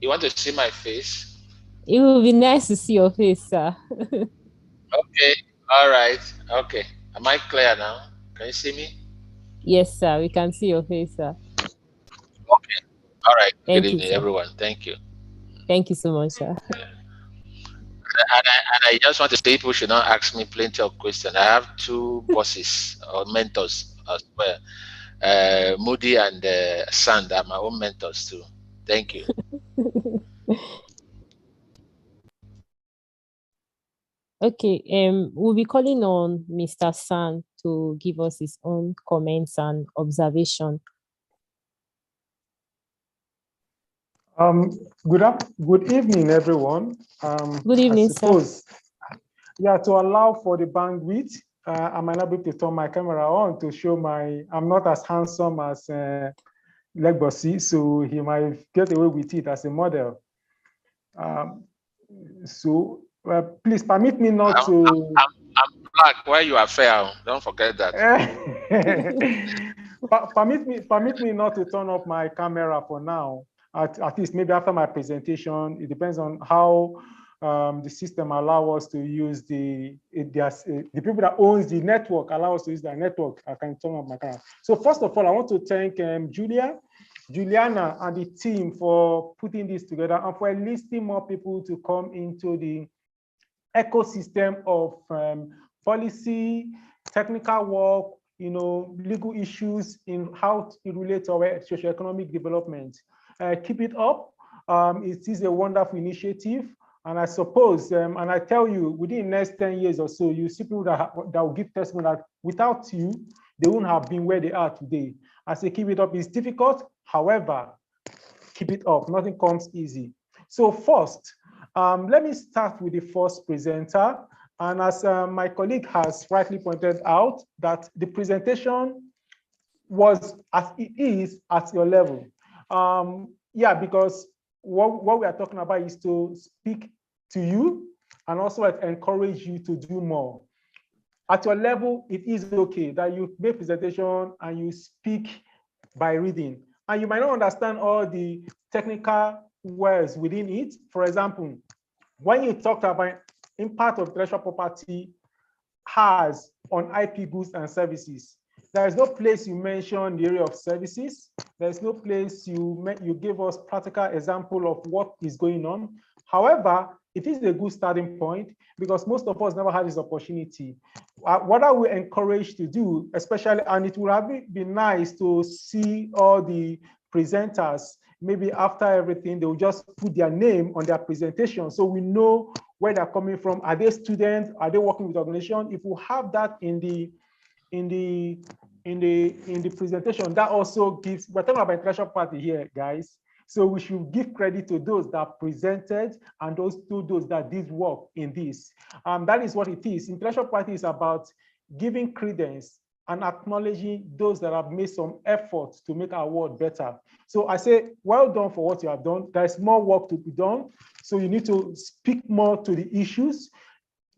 You want to see my face? It will be nice to see your face, sir. Okay, all right, okay. Am I clear now? Can you see me? Yes, sir. We can see your face, sir. Okay, all right. Thank Good you, evening, sir. everyone. Thank you. Thank you so much, sir. And I just want to say, people should not ask me plenty of questions. I have two bosses or mentors as well. Moody and Sand are my own mentors too. Thank you. Okay, we'll be calling on Mr. San to give us his own comments and observation. Good evening, everyone. Good evening, sir. Yeah, to allow for the bandwidth, I might not be able to turn my camera on to show I'm not as handsome as Legbosy, so he might get away with it as a model. Please permit me not to. I'm black. Why you are fair? Don't forget that. Permit me not to turn off my camera for now. At least maybe after my presentation. It depends on how the system allow us to use the people that owns the network allow us to use their network. I can turn off my camera. So first of all, I want to thank Juliana and the team for putting this together and for enlisting more people to come into the ecosystem of policy, technical work, legal issues in how it relates to our socioeconomic development. Keep it up. It is a wonderful initiative. And I suppose, and I tell you, within the next 10 years or so, you see people that will give testimony that without you, they wouldn't have been where they are today. I say keep it up. It's difficult. However, keep it up. Nothing comes easy. So first, let me start with the first presenter. And as my colleague has rightly pointed out, that the presentation was as it is at your level. Yeah, because what we are talking about is to speak to you and also encourage you to do more. At your level, it is okay that you make presentation and you speak by reading. And you might not understand all the technical words within it. For example, when you talked about impact of intellectual property has on IP goods and services, there is no place you mention the area of services. There is no place you give us practical example of what is going on. However, it is a good starting point because most of us never had this opportunity. What I will encourage to do, especially, and it would have been nice to see all the presenters, maybe after everything, they will just put their name on their presentation so we know where they're coming from. Are they students? Are they working with organization? If we have that in the presentation, that also gives, we're talking about intellectual property here, guys. So we should give credit to those that presented and those that did work in this. That is what it is. Intellectual property is about giving credence and acknowledging those that have made some effort to make our world better. So I say, well done for what you have done. There's more work to be done. So you need to speak more to the issues,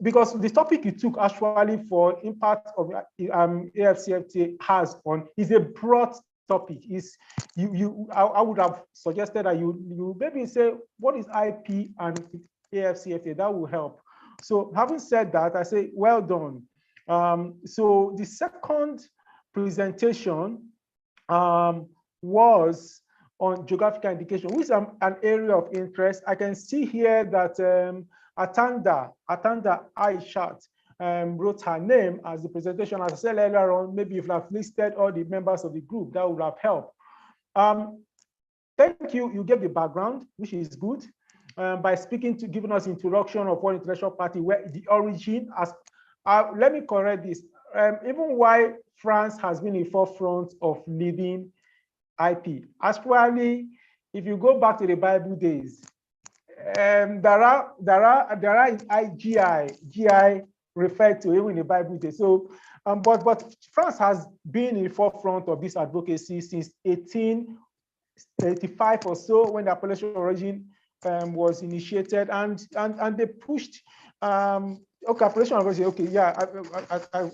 because the topic you took actually for impact of Afcfta has on is a broad topic. I would have suggested that you maybe say, what is IP and Afcfta? That will help. So having said that, I say, well done. So the second presentation was on geographical indication, which is an area of interest. I can see here that Atanda Aishat wrote her name as the presentation. As I said earlier on, maybe if you have listed all the members of the group, that would have helped. Thank you. You gave the background, which is good, by giving us introduction of what intellectual property, where the origin. Let me correct this. Even why France has been in forefront of leading IP. Actually, if you go back to the Bible days, there are GI referred to even in the Bible days. So, but France has been in the forefront of this advocacy since 1885 or so, when the appellation of origin was initiated, and they pushed. Okay, appellation of origin. Okay, yeah,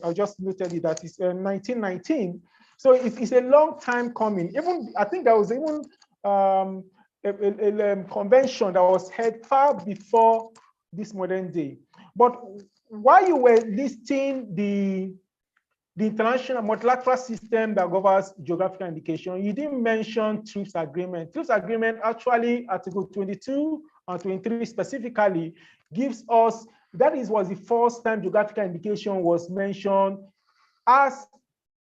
I just noted it that it's 1919. So it's a long time coming. Even I think there was even a convention that was held far before this modern day. But while you were listing the international multilateral system that governs geographical indication, you didn't mention TRIPS agreement. TRIPS agreement actually, Article 22 and 23 specifically, gives us, was the first time geographical indication was mentioned as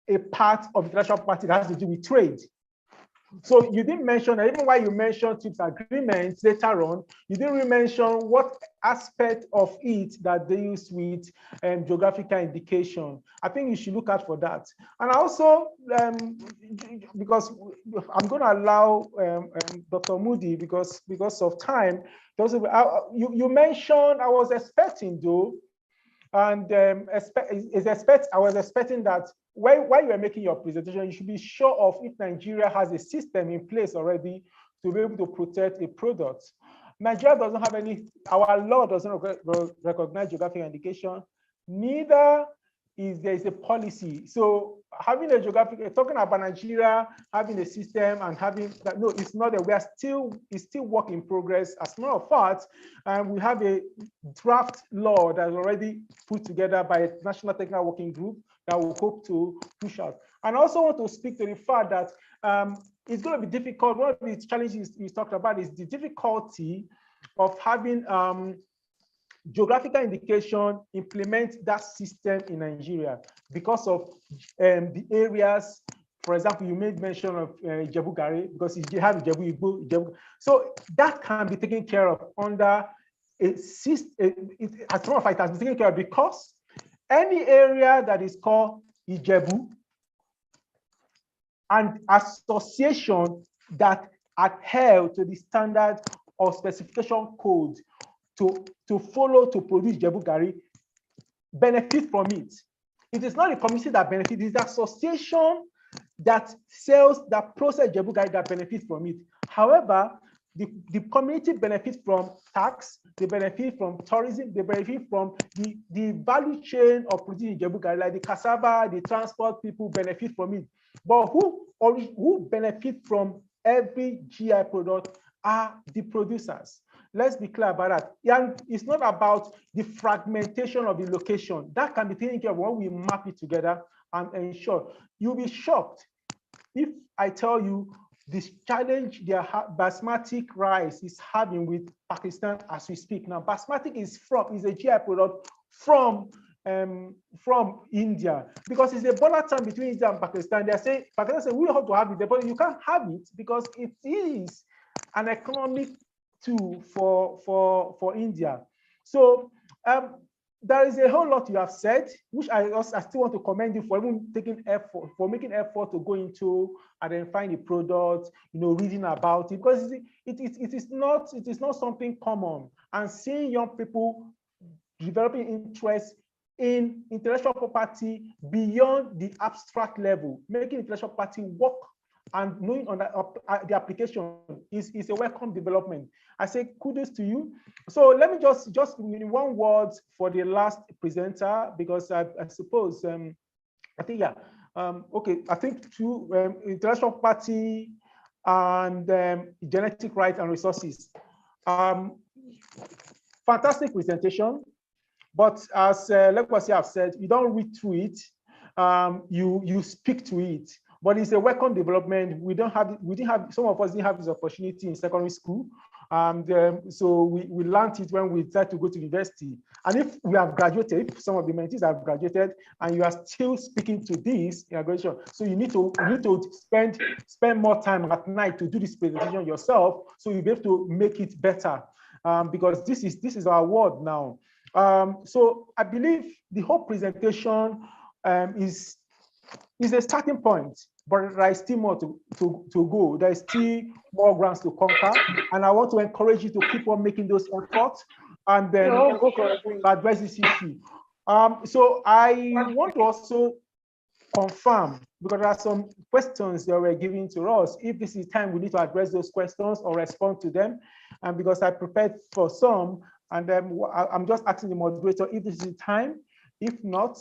a part of intellectual property that has to do with trade. So you didn't mention, even while you mentioned TRIPS agreements later on, you didn't really mention what aspect of it that they use with geographical indication. I think you should look out for that. And also, because I'm going to allow Dr. Moody, because of time, you mentioned, I was expecting though, and I was expecting that while you were making your presentation, you should be sure of if Nigeria has a system in place already to be able to protect a product. Nigeria doesn't have any, our law doesn't recognize geographic indication, neither is there a policy. So having a geographic, talking about Nigeria, having a system and having that, no, it's not that. It's still work in progress. As a matter of fact, we have a draft law that's already put together by a National Technical Working Group that we hope to push out. And I also want to speak to the fact that it's going to be difficult. One of the challenges we talked about is the difficulty of having geographical indication implement that system in Nigeria because of the areas. For example, you made mention of Ijebu-Gari because you have Ijebu-Igbo. So that can be taken care of under as some of it has been taken care of, because any area that is called Ijebu and association that adhere to the standard or specification code to follow to produce Ijebu Gari benefit from it. It is not the community that benefits, it is the association that sells, that process Ijebu Gari that benefits from it. However, the community benefits from tax, they benefit from tourism, they benefit from the value chain of producing Ijebu Gari, like the cassava, the transport people benefit from it. But who benefit from every GI product are the producers. Let's be clear about that. And it's not about the fragmentation of the location. That can be taken care of when we map it together and ensure. You'll be shocked if I tell you this challenge their basmati rice is having with Pakistan as we speak. Now, basmati is a GI product from India, because it's a border town between India and Pakistan. They say Pakistan say we have to have it, but you can't have it because it is an economic tool for India. So there is a whole lot you have said, which I still want to commend you for even taking effort, for making effort to go into identifying the product, reading about it, because it is not something common. And seeing young people developing interest in intellectual property beyond the abstract level, making intellectual property work and knowing on the application is a welcome development. I say kudos to you. So let me just in one word for the last presenter, because I suppose I think I think two intellectual property and genetic rights and resources. Fantastic presentation, but as Lekwasi have said, you don't read through it, you speak to it. But it's a welcome development. Some of us didn't have this opportunity in secondary school. So we learned it when we tried to go to university. And if we have graduated, some of the mentees have graduated, and you are still speaking to this in graduation, so you need to spend more time at night to do this presentation yourself, so you'll be able to make it better, because this is our world now. So I believe the whole presentation is a starting point, but there is still more to go. There is still more grounds to conquer, and I want to encourage you to keep on making those efforts and then address this issue. So I want to also confirm, because there are some questions that were given to us, if this is time we need to address those questions or respond to them, and because I prepared for some, and then I'm just asking the moderator if this is the time. If not,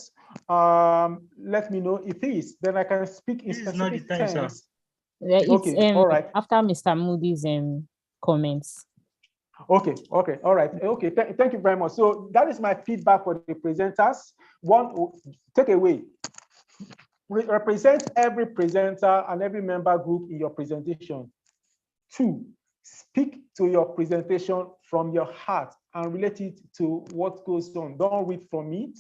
let me know if it is. Then I can speak in specific terms. Yeah, okay, all right. After Mr. Moody's comments. Okay, all right. Okay, thank you very much. So that is my feedback for the presenters. One, take away. Represent every presenter and every member group in your presentation. Two, speak to your presentation from your heart and relate it to what goes on. Don't read from it.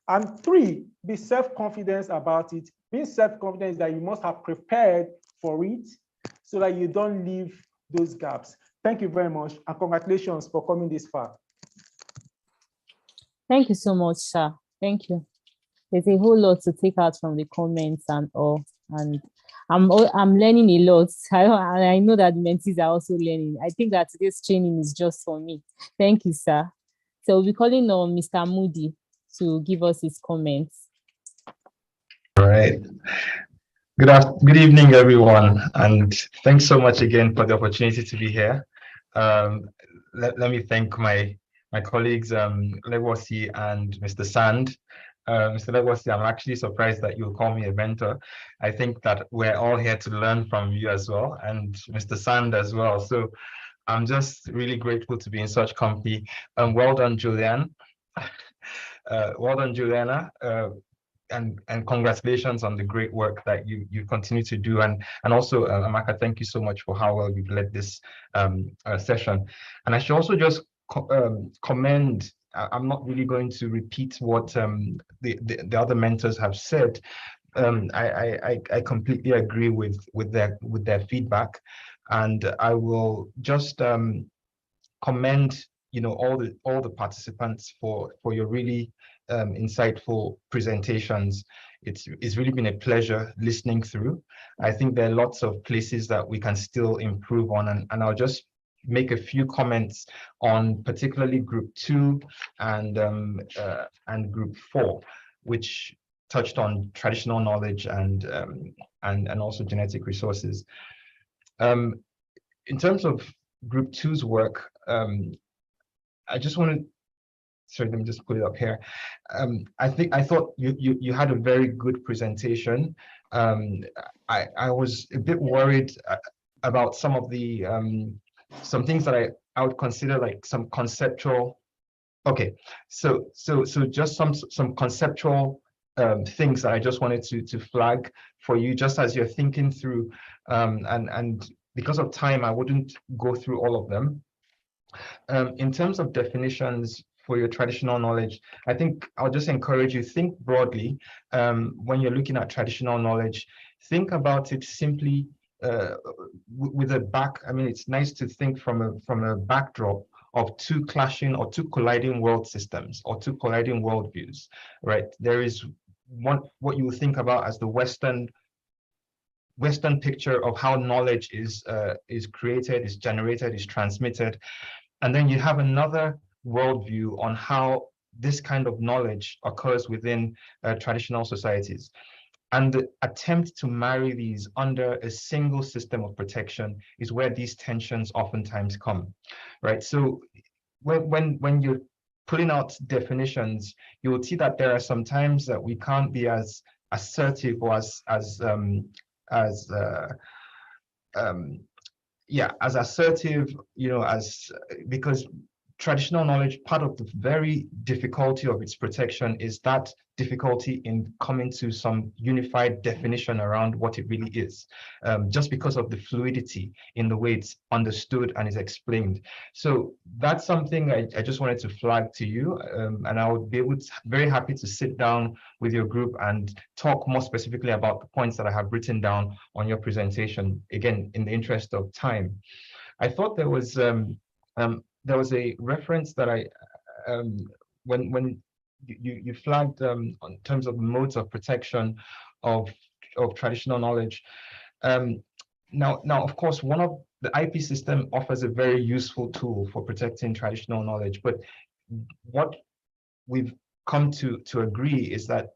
And three, be self-confident about it. Being self-confident is that you must have prepared for it so that you don't leave those gaps. Thank you very much, and congratulations for coming this far. Thank you so much, sir. Thank you. There's a whole lot to take out from the comments and all, and I'm learning a lot. I know that the mentees are also learning. I think that this training is just for me. Thank you, sir. So we'll be calling on Mr. Moody to give us his comments. All right. Good evening, everyone, and thanks so much again for the opportunity to be here. Let me thank my colleagues, Legosi and Mr. Sand. Mr. Legosi, I'm actually surprised that you call me a mentor. I think that we're all here to learn from you as well, and Mr. Sand as well. So I'm just really grateful to be in such company. Well done, Julian. Well done, Juliana, and congratulations on the great work that you continue to do, and also Amaka, thank you so much for how well you've led this session. And I should also just commend. I'm not really going to repeat what the other mentors have said. I completely agree with their feedback, and I will just commend all the participants for your really insightful presentations. It's really been a pleasure listening through. I think there are lots of places that we can still improve on, and I'll just make a few comments on particularly group 2 and group 4, which touched on traditional knowledge and also genetic resources. In terms of group 2's work, I just wanted, sorry, let me just put it up here. I thought you had a very good presentation. I was a bit worried about some of the some things that I would consider like some conceptual. Okay, so just some conceptual things that I just wanted to flag for you, just as you're thinking through, and because of time, I wouldn't go through all of them. In terms of definitions for your traditional knowledge, I think I'll just encourage you, think broadly. When you're looking at traditional knowledge, think about it simply with a back. I mean, it's nice to think from a backdrop of two clashing or two colliding world systems or two colliding worldviews, right? There is what you would think about as the Western picture of how knowledge is created, is generated, is transmitted. And then you have another worldview on how this kind of knowledge occurs within traditional societies. And the attempt to marry these under a single system of protection is where these tensions oftentimes come, right? So when you're putting out definitions, you will see that there are some times that we can't be as assertive or as assertive, because traditional knowledge, part of the very difficulty of its protection is that difficulty in coming to some unified definition around what it really is, just because of the fluidity in the way it's understood and is explained. So that's something I just wanted to flag to you, and I would be very happy to sit down with your group and talk more specifically about the points that I have written down on your presentation, again, in the interest of time. I thought there was a reference that when you flagged in terms of modes of protection of traditional knowledge. Now, of course, one of the IP system offers a very useful tool for protecting traditional knowledge, but what we've come to agree is that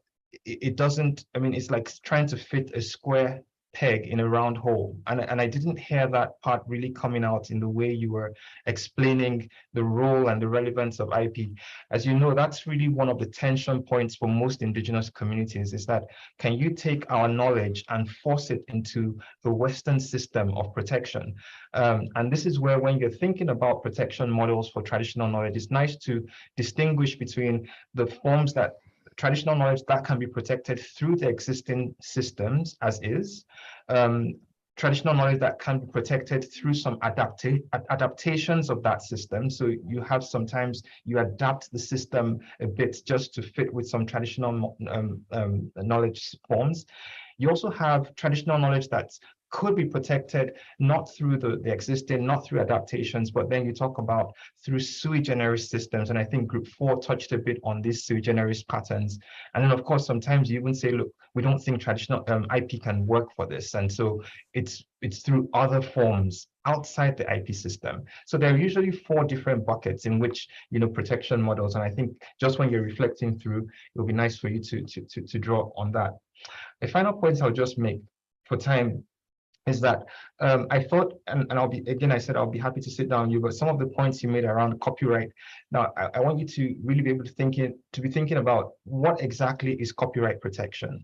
it doesn't. I mean, it's like trying to fit a square peg in a round hole, and I didn't hear that part really coming out in the way you were explaining the role and the relevance of IP. As you know, that's really one of the tension points for most indigenous communities, is that can you take our knowledge and force it into the Western system of protection? And this is where, when you're thinking about protection models for traditional knowledge, it's nice to distinguish between the forms that traditional knowledge that can be protected through the existing systems as is, traditional knowledge that can be protected through some adaptations of that system. So you have sometimes you adapt the system a bit just to fit with some traditional knowledge forms. You also have traditional knowledge that could be protected not through the existing, not through adaptations, but then you talk about through sui generis systems. And I think group 4 touched a bit on these sui generis patterns. And then of course, sometimes you even say, look, we don't think traditional IP can work for this. And so it's through other forms outside the IP system. So there are usually 4 different buckets in which, protection models. And I think just when you're reflecting through, it will be nice for you to draw on that. A final point I'll just make for time is that I thought, and I said I'll be happy to sit down with you, but some of the points you made around copyright. Now, I want you to really be able to be thinking about what exactly is copyright protection.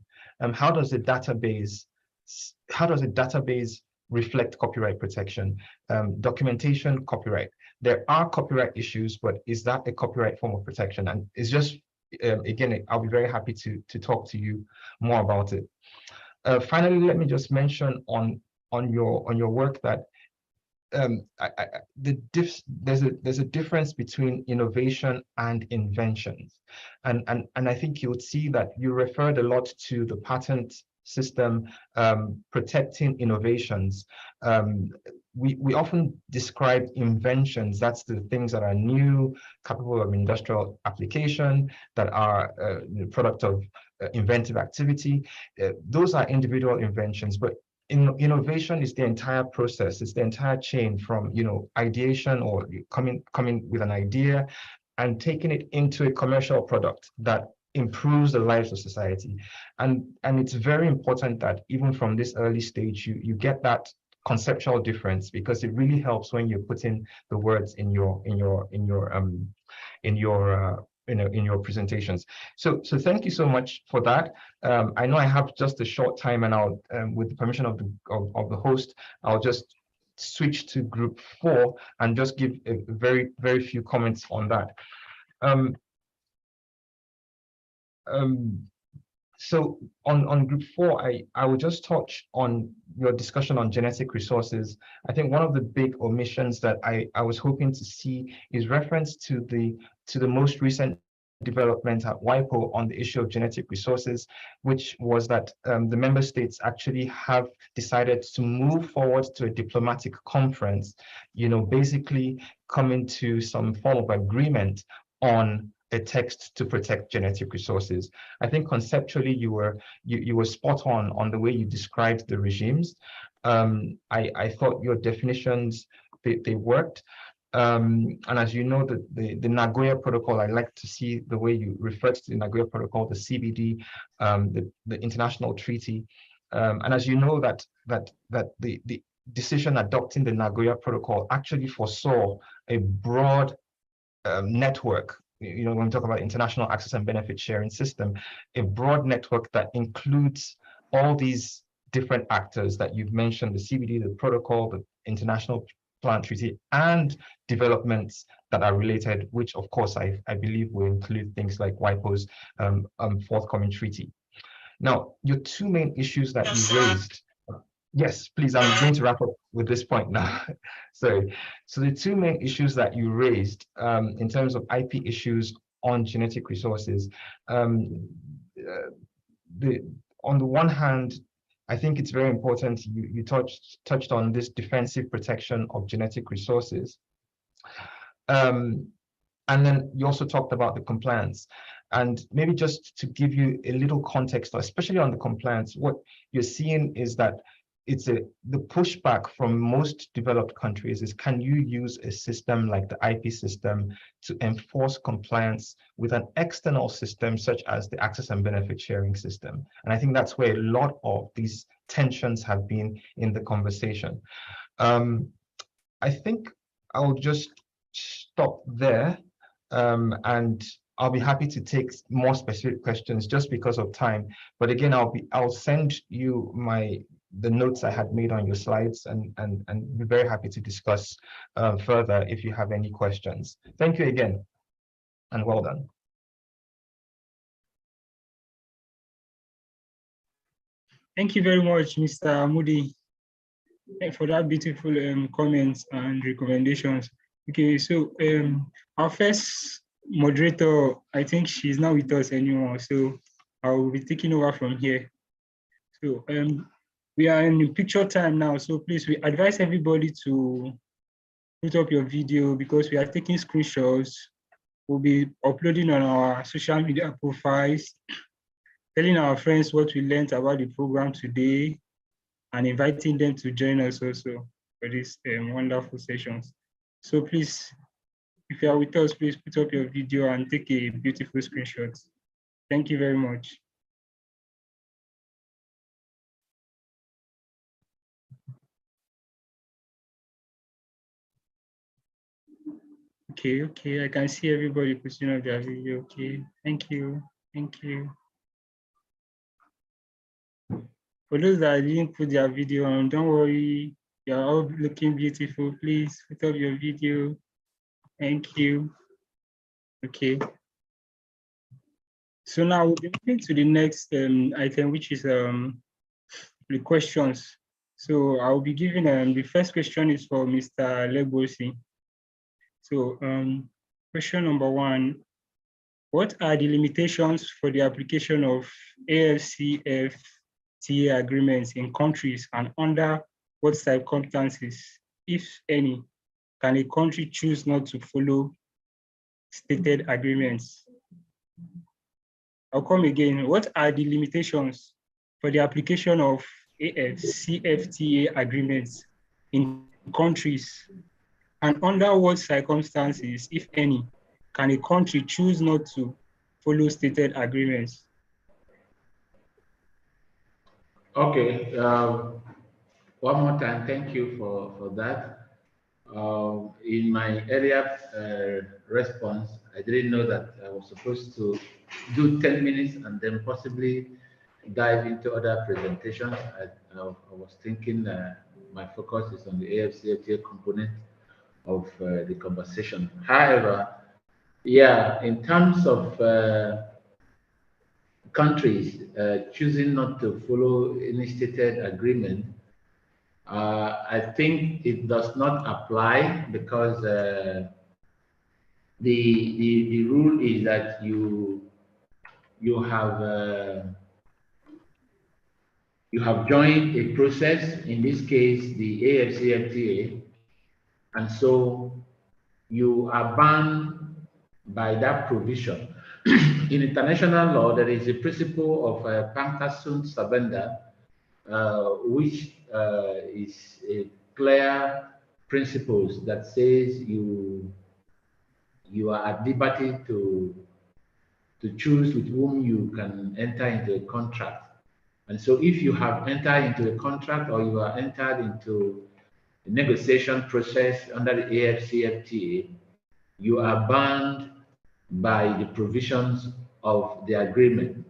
How does a database reflect copyright protection? Documentation, copyright. There are copyright issues, but is that a copyright form of protection? And it's just, again, I'll be very happy to talk to you more about it. Finally, let me just mention on your work that there's a difference between innovation and inventions, and I think you would see that you referred a lot to the patent system, protecting innovations. We often describe inventions, that's the things that are new, capable of industrial application, that are the product of inventive activity. Those are individual inventions, but innovation is the entire process. It's the entire chain from, you know, ideation or coming with an idea and taking it into a commercial product that improves the lives of society. And it's very important that even from this early stage, you get that conceptual difference, because it really helps when you're putting the words in your presentations. So thank you so much for that. I know I have just a short time, and I'll, with the permission of the host, I'll just switch to group 4 and just give a very few comments on that. So on group 4, I will just touch on your discussion on genetic resources. I think one of the big omissions that I was hoping to see is reference to the most recent development at WIPO on the issue of genetic resources, which was that the member states actually have decided to move forward to a diplomatic conference, you know, basically coming to some form of agreement on a text to protect genetic resources. I think conceptually you were spot on the way you described the regimes. I thought your definitions, they worked. And as you know, the Nagoya Protocol, I like to see the way you referred to the Nagoya Protocol, the CBD, the international treaty. And as you know, that the decision adopting the Nagoya Protocol actually foresaw a broad network. You know, when we talk about international access and benefit sharing system, a broad network that includes all these different actors that you've mentioned, the CBD, the protocol, the international plant treaty, and developments that are related, which of course I believe will include things like WIPO's forthcoming treaty. Now, your two main issues that you raised. Yes, please, I'm going to wrap up with this point now. So the two main issues that you raised in terms of IP issues on genetic resources, on the one hand, I think it's very important you touched on this defensive protection of genetic resources. And then you also talked about the compliance. And maybe just to give you a little context, especially on the compliance, what you're seeing is that the pushback from most developed countries is, can you use a system like the IP system to enforce compliance with an external system such as the access and benefit sharing system? And I think that's where a lot of these tensions have been in the conversation. I think I'll just stop there, and I'll be happy to take more specific questions just because of time. But again, I'll send you the notes I had made on your slides, and be very happy to discuss further if you have any questions. Thank you again, and well done. Thank you very much, Mr. Moody, for that beautiful comments and recommendations. Okay, so our first moderator, I think she's not with us anymore, so I will be taking over from here. So we are in picture time now, so please, we advise everybody to put up your video because we are taking screenshots. We'll be uploading on our social media profiles, telling our friends what we learned about the program today, and inviting them to join us also for these wonderful sessions. So please, if you are with us, please put up your video and take a beautiful screenshot. Thank you very much. Okay, I can see everybody putting up their video. Okay, thank you. For those that didn't put their video on, don't worry, you're all looking beautiful. Please put up your video. Thank you. Okay. So now we'll be moving to the next item, which is the questions. So I'll be giving the first question is for Mr. Legbosi. So question number 1, what are the limitations for the application of Afcfta Afcfta agreements in countries, and under what circumstances, if any, can a country choose not to follow stated agreements? I'll come again. What are the limitations for the application of Afcfta agreements in countries, and under what circumstances, if any, can a country choose not to follow stated agreements? Okay, one more time, thank you for that. In my earlier response, I didn't know that I was supposed to do 10 minutes and then possibly dive into other presentations. I was thinking my focus is on the Afcfta component of the conversation. However, yeah, in terms of countries choosing not to follow any stated agreement, I think it does not apply because the rule is that you have joined a process, in this case the Afcfta, and so you are bound by that provision. In international law, there is a principle of pacta sunt servanda, which is a clear principles that says you are at liberty to choose with whom you can enter into a contract. And so if you have entered into a contract or you are entered into a negotiation process under the Afcfta, you are bound by the provisions of the agreement.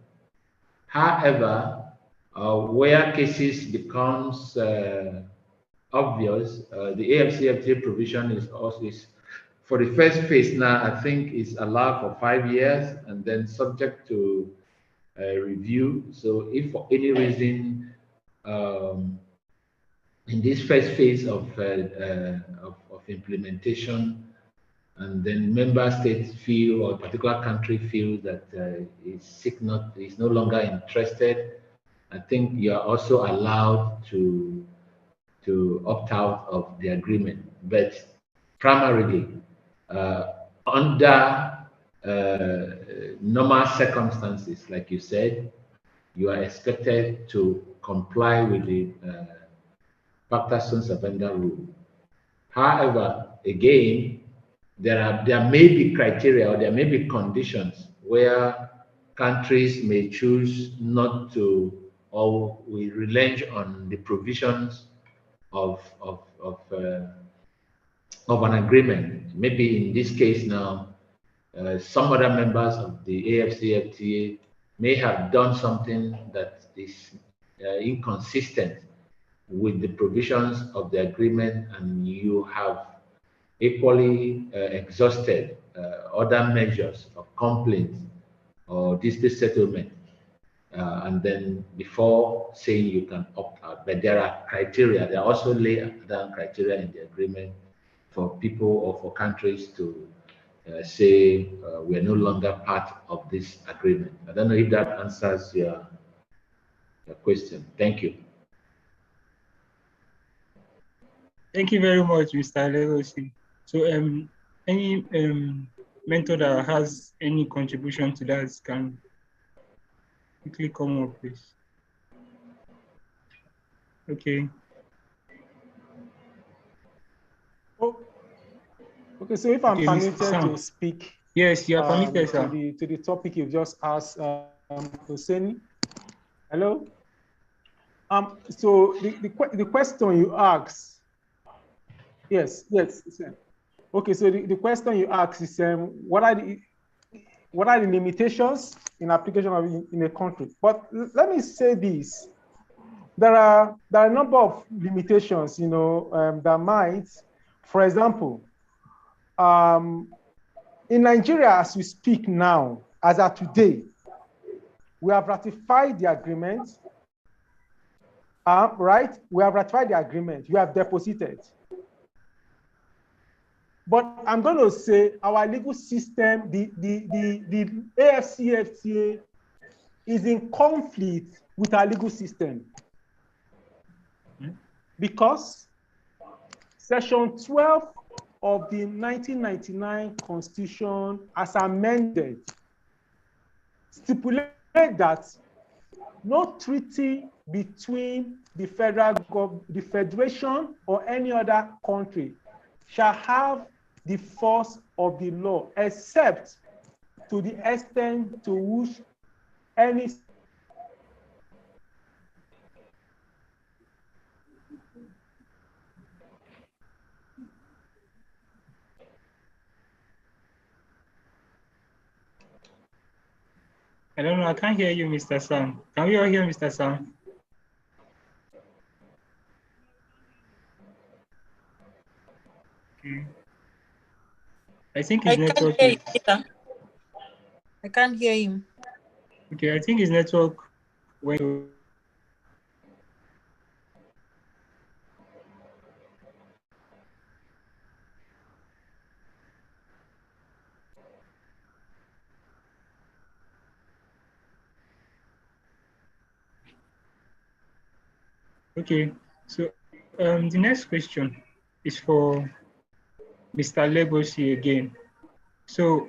However, where cases becomes obvious, the Afcfta provision is also for the first phase now, I think is allowed for 5 years and then subject to review. So if for any reason in this first phase of implementation, and then member states feel or a particular country feels that is no longer interested, I think you are also allowed to opt out of the agreement. But primarily, under normal circumstances, like you said, you are expected to comply with the pacta sunt servanda rule. However, again, there may be criteria or there may be conditions where countries may choose not to, or will relent on the provisions of an agreement. Maybe in this case now, some other members of the Afcfta may have done something that is inconsistent with the provisions of the agreement, and you have equally exhausted other measures of complaint or dispute settlement, and then before saying you can opt out. But there are criteria, there are also laid down criteria in the agreement for people or for countries to say we're no longer part of this agreement. I don't know if that answers your question. Thank you. Thank you very much, Mr. Legosi. So any mentor that has any contribution to that can quickly come up, please. Okay. Oh, okay, so if I'm permitted to speak. Yes, you are permitted, sir. To the topic you've just asked, Hosseini. Hello? So the question you asked, yes, sir. Okay, so the question you asked is what are the limitations in application of in a country? But let me say this: there are a number of limitations, that might, for example, in Nigeria, as we speak now, as of today, we have ratified the agreement. Right? We have ratified the agreement. We have deposited. But I'm going to say our legal system, the Afcfta is in conflict with our legal system. Because Section 12 of the 1999 Constitution, as amended, stipulates that no treaty between the the federation or any other country shall have the force of the law, except to the extent to which any I don't know. I can't hear you, Mr. Sam. Can we all hear Mr. Sam? Okay. I think his network is... I can't hear him. Okay, I think his network went... Okay, so the next question is for Mr. Lebosi again. So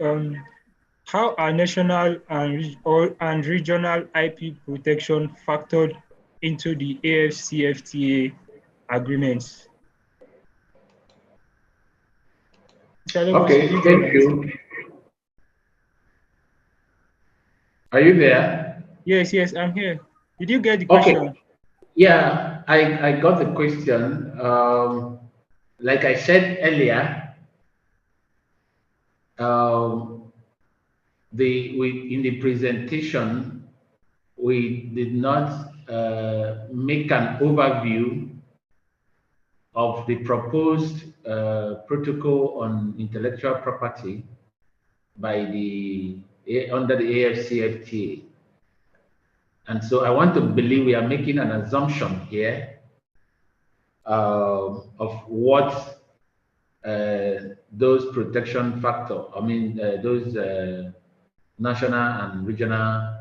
how are national and regional IP protection factored into the Afcfta agreements? Okay, thank you. Are you there? Yes, I'm here. Did you get the question? Okay. Yeah, I got the question. Like I said earlier, in the presentation, we did not make an overview of the proposed protocol on intellectual property by under the Afcfta. And so I want to believe we are making an assumption here of what those protection factors, those national and regional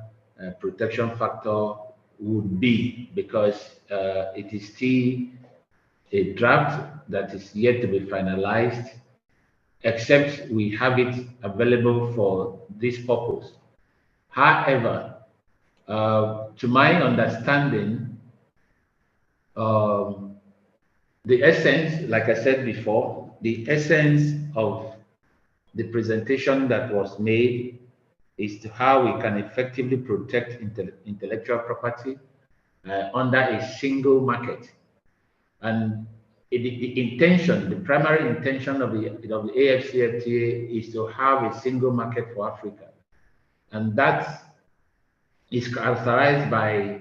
protection factor would be, because it is still a draft that is yet to be finalized, except we have it available for this purpose. However, to my understanding, the essence, like I said before, the essence of the presentation that was made is to how we can effectively protect intellectual property under a single market. And the intention, the primary intention of the Afcfta is to have a single market for Africa. And that is characterized by,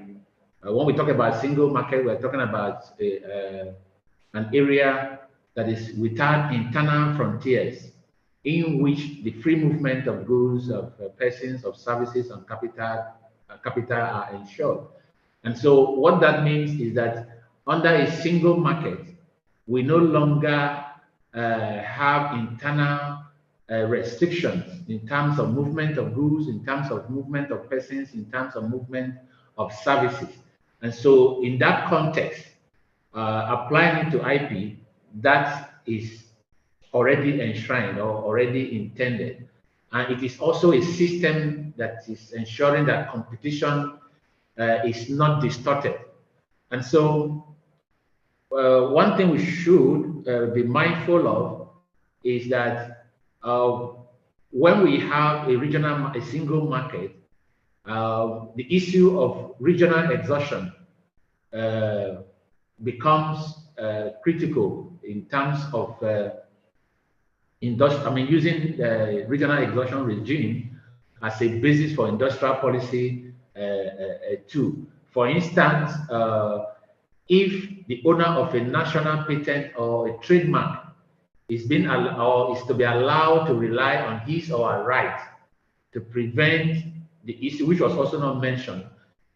when we talk about single market, we're talking about an area that is without internal frontiers, in which the free movement of goods, of persons, of services, and capital are ensured. And so what that means is that under a single market, we no longer have internal restrictions in terms of movement of goods, in terms of movement of persons, in terms of movement of services. And so in that context, applying it to IP, that is already enshrined or already intended. And it is also a system that is ensuring that competition is not distorted. And so one thing we should be mindful of is that when we have a single market, the issue of regional exhaustion becomes critical in terms of using the regional exhaustion regime as a basis for industrial policy too. For instance, if the owner of a national patent or a trademark is to be allowed to rely on his or her right to prevent the issue, which was also not mentioned,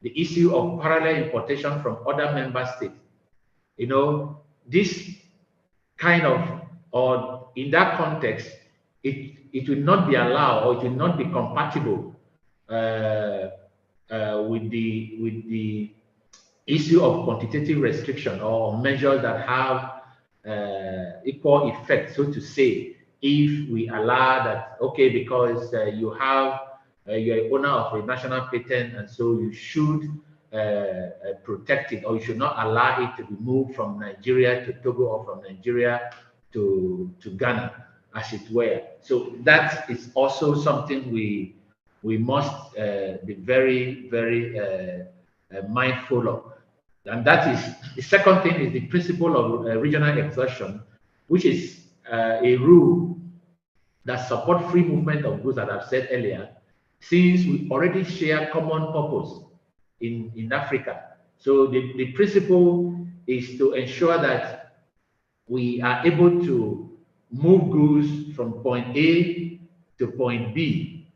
the issue of parallel importation from other member states. This kind of, or in that context, it will not be allowed, or it will not be compatible with the issue of quantitative restriction or measures that have equal effect, so to say, if we allow that, okay, because you're an owner of a national patent, and so you should protect it, or you should not allow it to be moved from Nigeria to Togo or from Nigeria to Ghana, as it were. So that is also something we must be very, very mindful of. And that is, the second thing is the principle of regional exertion, which is a rule that supports free movement of goods, that I've said earlier, since we already share common purpose in Africa. So the principle is to ensure that we are able to move goods from point A to point B,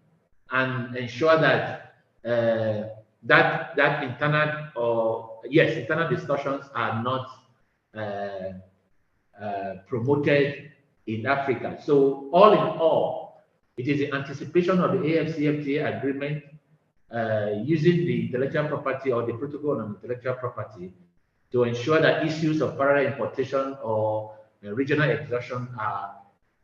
and ensure that that internal discussions are not promoted in Africa. So all in all, it is the anticipation of the Afcfta agreement using the intellectual property or the protocol on intellectual property to ensure that issues of parallel importation or regional exertion are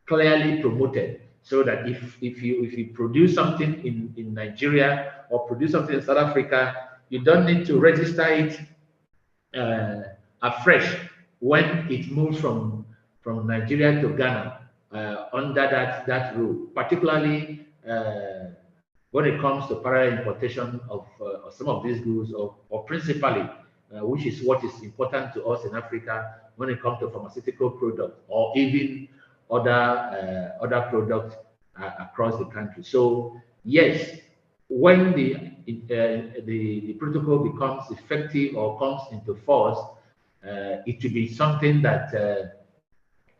clearly promoted, so that if you produce something in Nigeria or produce something in South Africa, you don't need to register it afresh when it moves from Nigeria to Ghana under that rule, particularly when it comes to parallel importation of some of these goods, or principally, which is what is important to us in Africa when it comes to pharmaceutical products or even other products across the country. So yes, when the protocol becomes effective or comes into force, it will be something that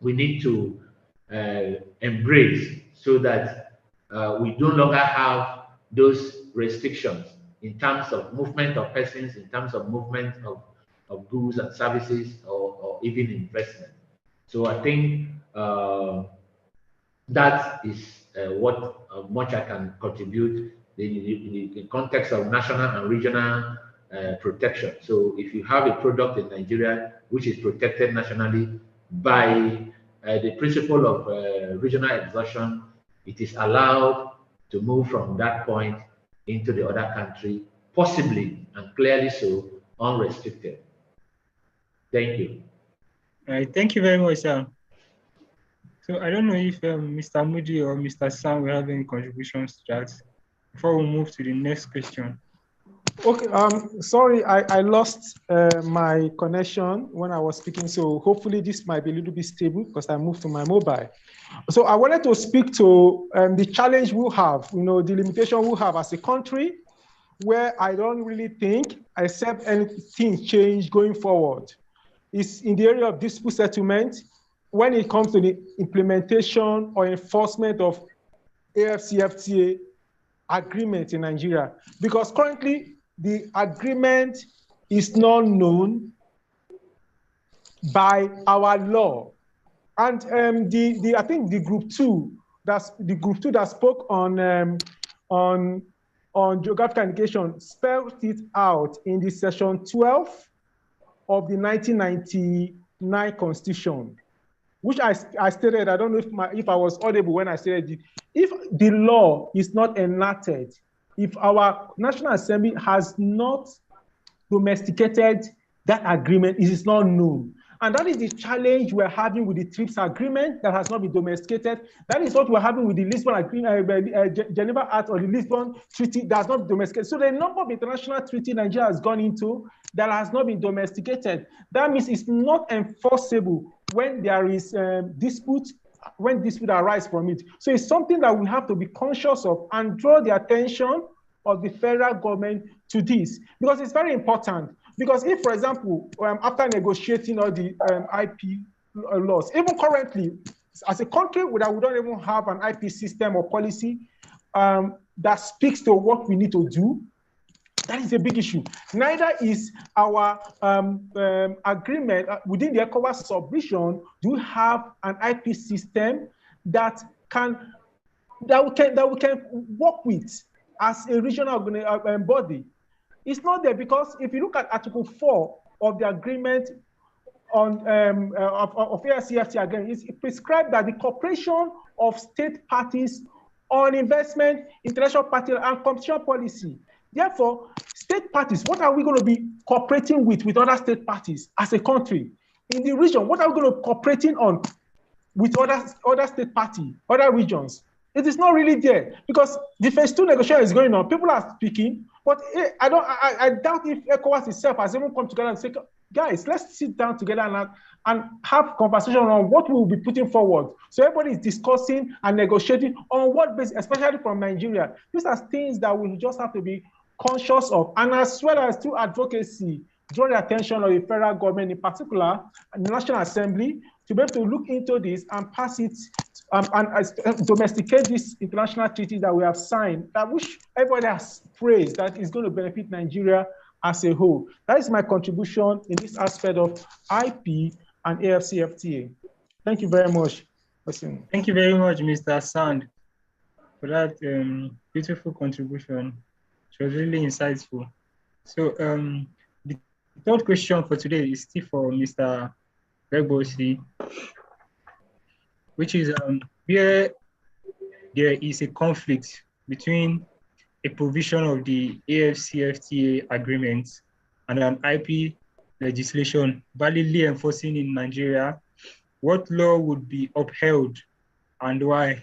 we need to embrace, so that we no longer have those restrictions in terms of movement of persons, in terms of movement of goods and services, or even investment. So I think that is what much I can contribute in the context of national and regional protection. So if you have a product in Nigeria which is protected nationally by the principle of regional exertion, it is allowed to move from that point into the other country, possibly and clearly so, unrestricted. Thank you. All right, thank you very much, sir. So I don't know if Mr. Moody or Mr. Sam will have any contributions to that before we move to the next question. Okay, sorry, I lost my connection when I was speaking, so hopefully this might be a little bit stable because I moved to my mobile. So I wanted to speak to the challenge we have, the limitation we have as a country, where I don't really think, except anything change going forward, is in the area of dispute settlement when it comes to the implementation or enforcement of Afcfta agreement in Nigeria. Because currently, the agreement is not known by our law. And I think the group two that spoke on geographical indication spelled it out in the section 12 of the 1999 Constitution, which I stated. I don't know if I was audible when I said it. If the law is not enacted, if our National Assembly has not domesticated that agreement, it is not known. And that is the challenge we're having with the TRIPS agreement that has not been domesticated. That is what we're having with the Lisbon agreement, Geneva Act, or the Lisbon Treaty that has not been domesticated. So the number of international treaties Nigeria has gone into that has not been domesticated. That means it's not enforceable when there is dispute, when dispute arise from it. So it's something that we have to be conscious of and draw the attention of the federal government to this, because it's very important. Because if, for example, after negotiating all the IP laws, even currently, as a country that we don't even have an IP system or policy that speaks to what we need to do, that is a big issue. Neither is our agreement within the ECOWAS submission. Do we have an IP system that we can work with as a regional body? It's not there because if you look at Article 4 of the agreement on of Afcfta again, it's prescribed that the cooperation of state parties on investment, international party, and competition policy. Therefore, state parties, what are we going to be cooperating with other state parties as a country? In the region, what are we going to be cooperating on with other state party, other regions? It is not really there because the phase 2 negotiation is going on. People are speaking, but I doubt if ECOWAS itself has even come together and say, guys, let's sit down together and have conversation on what we will be putting forward. So everybody is discussing and negotiating on what basis, especially from Nigeria. These are things that we just have to be conscious of, and as well as through advocacy, draw the attention of the federal government, in particular, and the National Assembly, to be able to look into this and pass it and domesticate these international treaties that we have signed, that which everybody has praised that is going to benefit Nigeria as a whole. That is my contribution in this aspect of IP and Afcfta. Thank you very much. Thank you very much, Mr. Sand, for that beautiful contribution. It was really insightful. So the third question for today is still for Mr. Regbosi, which is where there is a conflict between a provision of the Afcfta agreement and an IP legislation validly enforcing in Nigeria, what law would be upheld and why?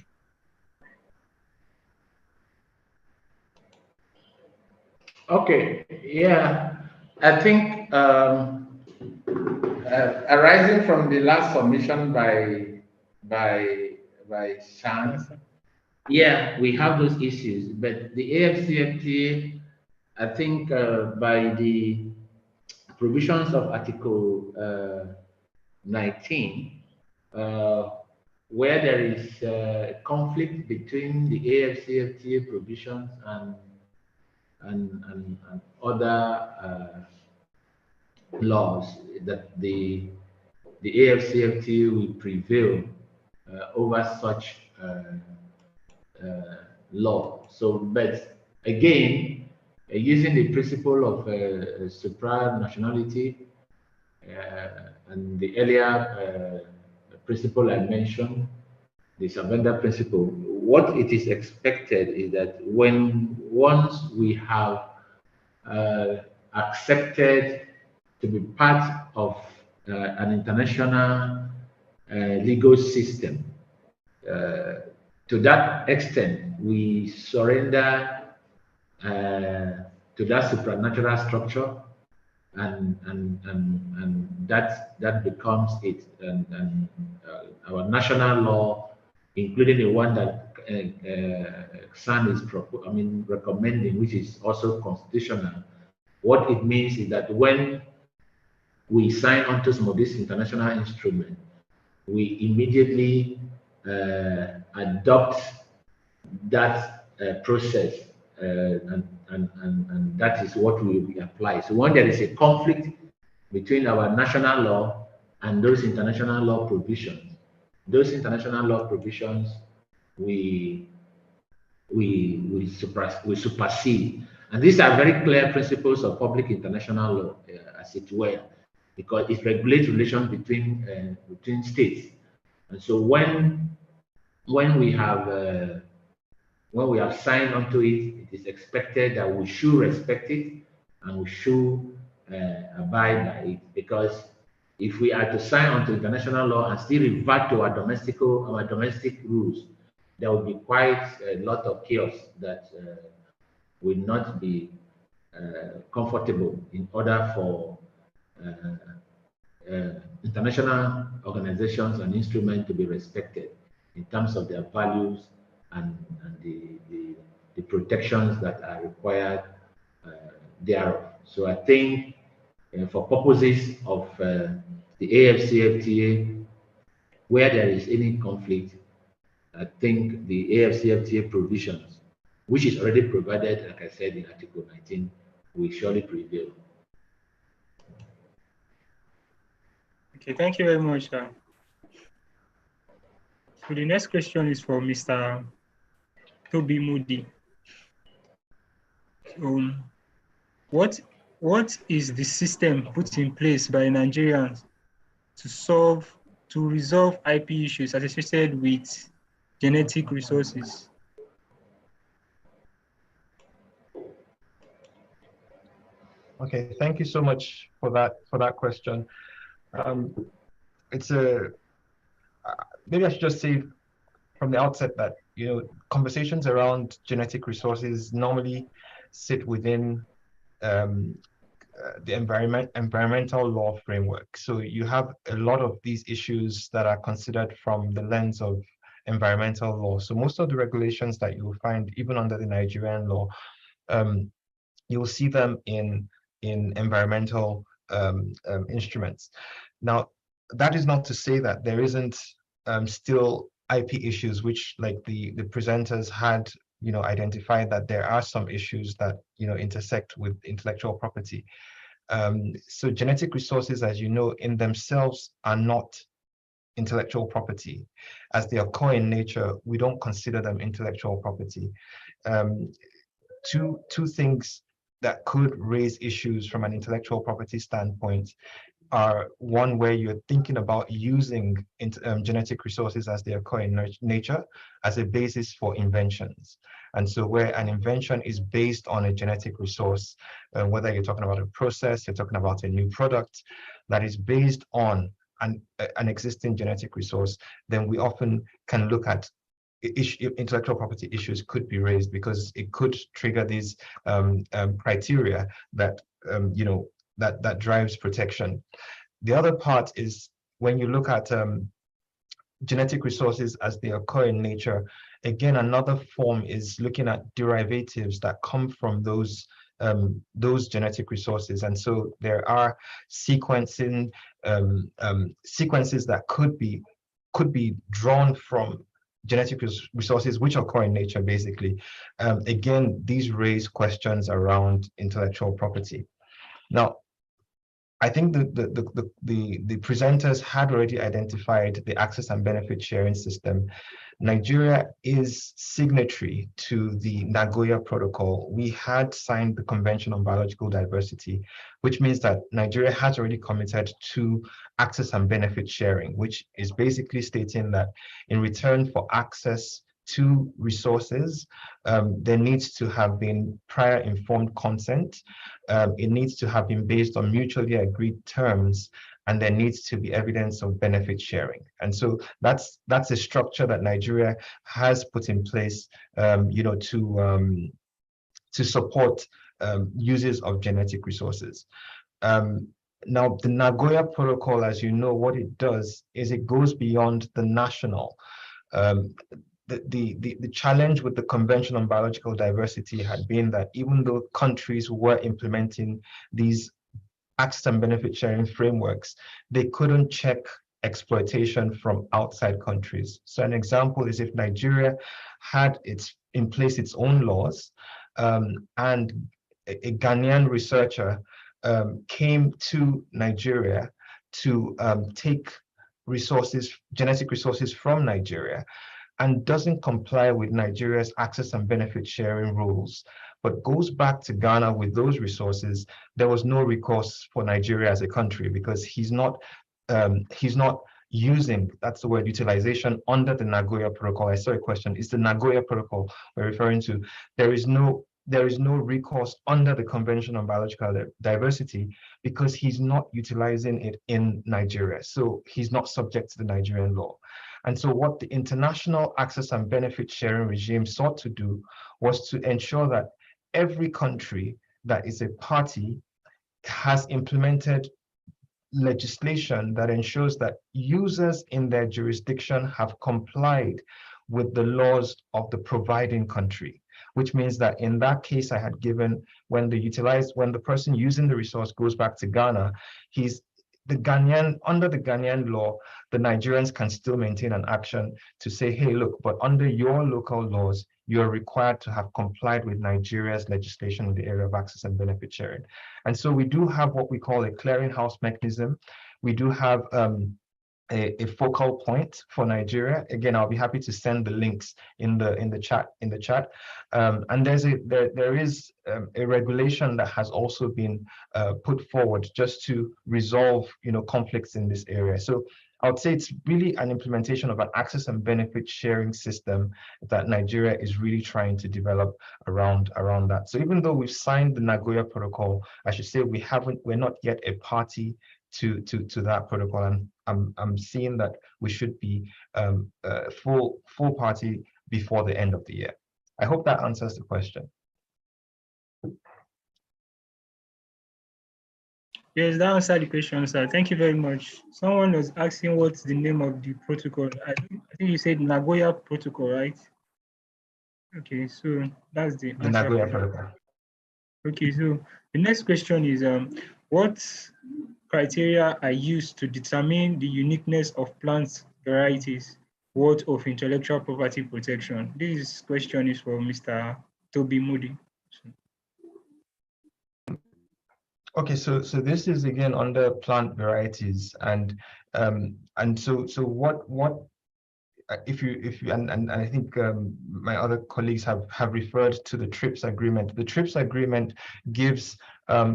Okay, yeah, I think arising from the last submission by Shan, yeah, we have those issues, but the Afcfta, I think by the provisions of Article 19, where there is a conflict between the Afcfta provisions and other laws, that the Afcfta will prevail over such law. So, but again, using the principle of supranationality and the earlier principle I mentioned, the surrender principle, what it is expected is that once we have accepted to be part of an international legal system, to that extent, we surrender to that supernatural structure, and that becomes it. And our national law, including the one that San is recommending, which is also constitutional, what it means is that when we sign onto some of these international instruments, we immediately adopt that process, and that is what will be applied. So when there is a conflict between our national law and those international law provisions, we supersede. And these are very clear principles of public international law, as it were, because it regulates relations between states. And so when we have signed onto it, it is expected that we should respect it and we should abide by it. Because if we are to sign onto international law and still revert to our domestic rules, there will be quite a lot of chaos that will not be comfortable in order for international organizations and instruments to be respected in terms of their values and the protections that are required thereof. So I think for purposes of the Afcfta, where there is any conflict, I think the Afcfta provisions, which is already provided, like I said, in Article 19, will surely prevail. Okay, thank you very much. So the next question is for Mr. Toby Moody. what is the system put in place by Nigerians to resolve IP issues associated with genetic resources? Okay, thank you so much for that question. It's maybe I should just say from the outset that conversations around genetic resources normally sit within the environmental law framework. So you have a lot of these issues that are considered from the lens of environmental law. So most of the regulations that you will find, even under the Nigerian law, you will see them in environmental instruments. Now, that is not to say that there isn't still IP issues, which, like the presenters had identified, that there are some issues that intersect with intellectual property. So genetic resources, as you know, in themselves are not intellectual property. As they occur in nature, we don't consider them intellectual property. Two things that could raise issues from an intellectual property standpoint are one, where you're thinking about using genetic resources as they occur in nature as a basis for inventions. And so where an invention is based on a genetic resource, whether you're talking about a process, you're talking about a new product that is based on an existing genetic resource, then we often can look at intellectual property issues could be raised, because it could trigger these criteria that that drives protection. The other part is when you look at genetic resources as they occur in nature, again, another form is looking at derivatives that come from those genetic resources. And so there are sequences that could be drawn from genetic resources which occur in nature, basically. Again, these raise questions around intellectual property. Now, I think the presenters had already identified the access and benefit sharing system. Nigeria is signatory to the Nagoya Protocol. We had signed the Convention on Biological Diversity, which means that Nigeria has already committed to access and benefit sharing, which is basically stating that in return for access to resources, there needs to have been prior informed consent. It needs to have been based on mutually agreed terms, and there needs to be evidence of benefit sharing. And so that's a structure that Nigeria has put in place, to support uses of genetic resources. Now, the Nagoya Protocol, as you know, what it does is it goes beyond the national. The challenge with the Convention on Biological Diversity had been that even though countries were implementing these access and benefit sharing frameworks, they couldn't check exploitation from outside countries. So an example is if Nigeria had in place its own laws, and a Ghanaian researcher came to Nigeria to take genetic resources from Nigeria, and doesn't comply with Nigeria's access and benefit sharing rules, but goes back to Ghana with those resources, there was no recourse for Nigeria as a country, because he's not using, that's the word, utilization under the Nagoya Protocol. I saw a question, is the Nagoya Protocol we're referring to? There is no recourse under the Convention on Biological Diversity, because he's not utilizing it in Nigeria. So he's not subject to the Nigerian law. And so what the international access and benefit sharing regime sought to do was to ensure that every country that is a party has implemented legislation that ensures that users in their jurisdiction have complied with the laws of the providing country, which means that in that case I had given, when the person using the resource goes back to Ghana, under the Ghanaian law, the Nigerians can still maintain an action to say, hey, look, but under your local laws, you're required to have complied with Nigeria's legislation in the area of access and benefit sharing. And so we do have what we call a clearinghouse mechanism. We do have a focal point for Nigeria. Again, I'll be happy to send the links in the chat. And there is a regulation that has also been put forward just to resolve conflicts in this area. So I would say it's really an implementation of an access and benefit sharing system that Nigeria is really trying to develop around that. So even though we've signed the Nagoya Protocol, I should say we're not yet a party to that protocol, and I'm seeing that we should be full party before the end of the year. I hope that answers the question. Yes, that answered the question, sir. Thank you very much. Someone was asking what's the name of the protocol. I think you said Nagoya Protocol, right? Okay, so that's the answer. Nagoya Protocol. Okay, so the next question is what criteria are used to determine the uniqueness of plant varieties worth of intellectual property protection? This question is for Mr. Toby Moody. Okay, so this is again under plant varieties, and so what if you and I think my other colleagues have referred to the TRIPS agreement. The TRIPS agreement gives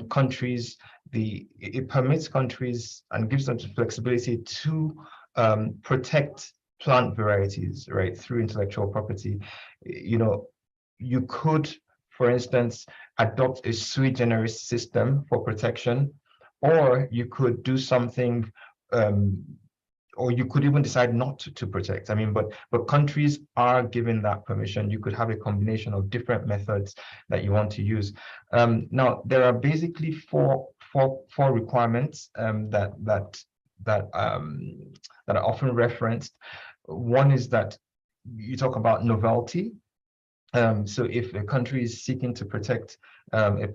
countries it permits countries and gives them flexibility to protect plant varieties, right, through intellectual property. You could, for instance, adopt a sui generis system for protection, or you could do something, or you could even decide not to protect. I mean, but countries are given that permission. You could have a combination of different methods that you want to use. Now, there are basically four requirements that are often referenced. One is that you talk about novelty. So if a country is seeking to protect a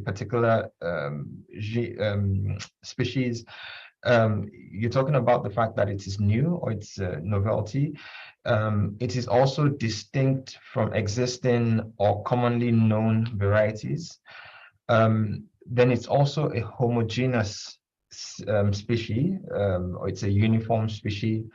particular species, you're talking about the fact that it is new or it's novelty. It is also distinct from existing or commonly known varieties. Then it's also a homogeneous species, or it's a uniform species,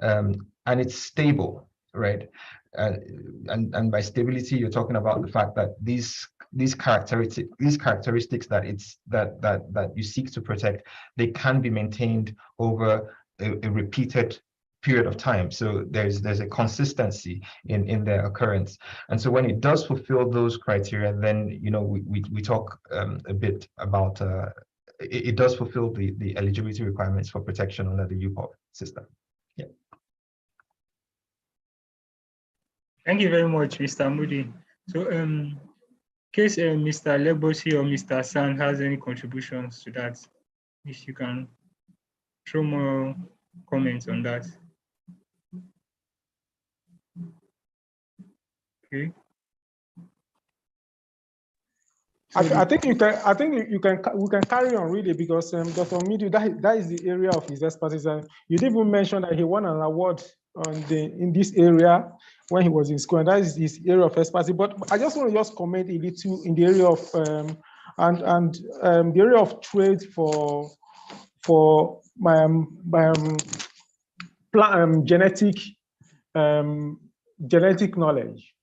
and it's stable, right? And by stability, you're talking about the fact that these characteristics that you seek to protect, they can be maintained over a repeated period of time. So there's a consistency in their occurrence. And so when it does fulfill those criteria, then we talk a bit about it does fulfill the eligibility requirements for protection under the UPOP system. Yeah. Thank you very much, Mr. Moody. So in case Mr. Lebosi or Mr. San has any contributions to that, if you can throw more comments on that. Okay. I think we can carry on really, because Dr. Midu, that is the area of his expertise. And you didn't even mention that he won an award in this area when he was in school, and that is his area of expertise. But I just want to comment a little in the area of the area of trade for genetic knowledge,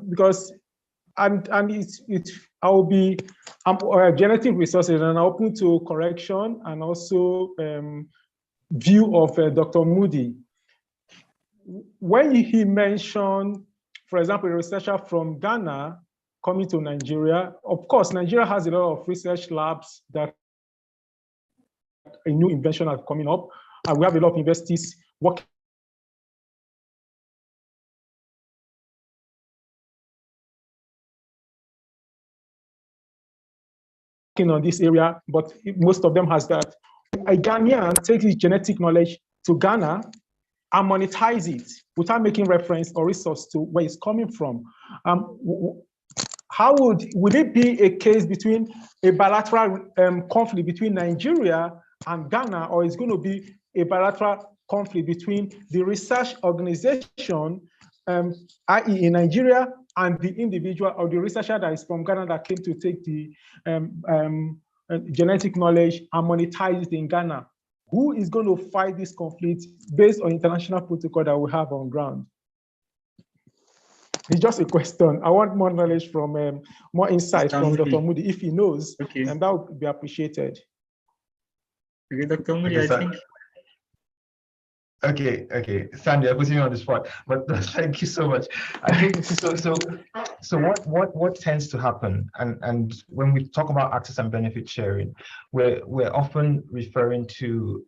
because I'll be genetic resources, and I'm open to correction and also view of Dr. Moody. When he mentioned, for example, a researcher from Ghana coming to Nigeria, of course, Nigeria has a lot of research labs that a new invention are coming up, and we have a lot of universities working on this area, but most of them has that. A Ghanaian takes his genetic knowledge to Ghana and monetize it without making reference or resource to where it's coming from. How would it be a case between a bilateral conflict between Nigeria and Ghana, or is going to be a bilateral conflict between the research organization, i.e. in Nigeria, and the individual or the researcher that is from Ghana that came to take the genetic knowledge and monetize it in Ghana? who is going to fight this conflict based on international protocol that we have on ground? It's just a question. I want more knowledge from, more insight from Dr. Moody. If he knows, and that would be appreciated. Okay, Dr. Moody, I think. Okay, Sandy, I put you on the spot, but thank you so much. I think so. What tends to happen, and when we talk about access and benefit sharing, we're often referring to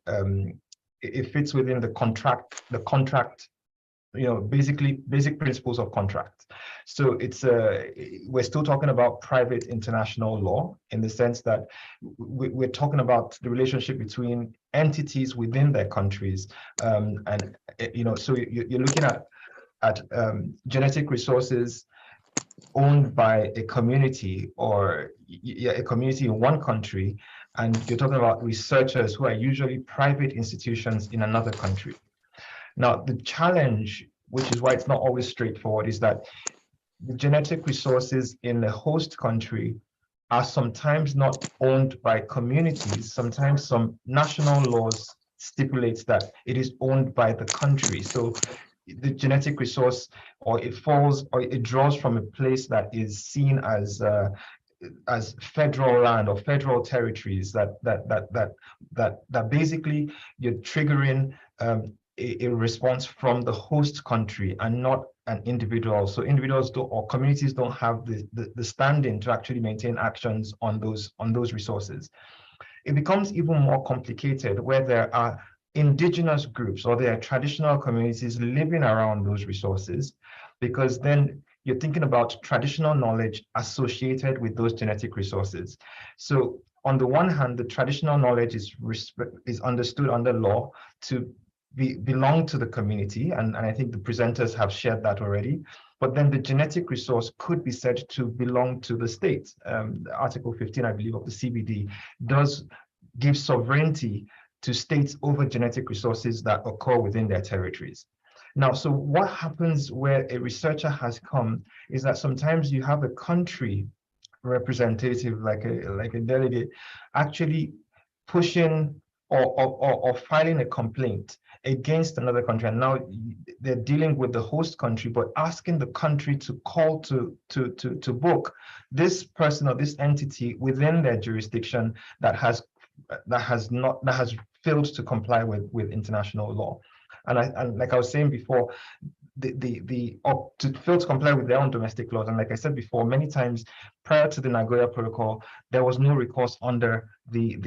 it fits within the contract, basic principles of contract. So it's we're still talking about private international law in the sense that we're talking about the relationship between entities within their countries, and so you're looking at genetic resources owned by a community or a community in one country, and you're talking about researchers who are usually private institutions in another country. Now, the challenge, which is why it's not always straightforward, is that the genetic resources in the host country are sometimes not owned by communities. Sometimes some national laws stipulates that it is owned by the country. So the genetic resource, or it draws from a place that is seen as federal land or federal territories, that basically you're triggering a response from the host country and not an individual. So individuals or communities don't have the standing to actually maintain actions on those resources. It becomes even more complicated where there are indigenous groups or there are traditional communities living around those resources, because then you're thinking about traditional knowledge associated with those genetic resources. So on the one hand, the traditional knowledge is understood under law to belong to the community, and I think the presenters have shared that already. But then the genetic resource could be said to belong to the state. Article 15, I believe, of the CBD does give sovereignty to states over genetic resources that occur within their territories. Now, so what happens where a researcher has come is that sometimes you have a country representative, like a delegate, actually pushing or filing a complaint against another country, and now they're dealing with the host country, but asking the country to call to book this person or this entity within their jurisdiction that has failed to comply with international law. And like I was saying before, to fail to comply with their own domestic laws. And like I said before, many times prior to the Nagoya Protocol, there was no recourse under the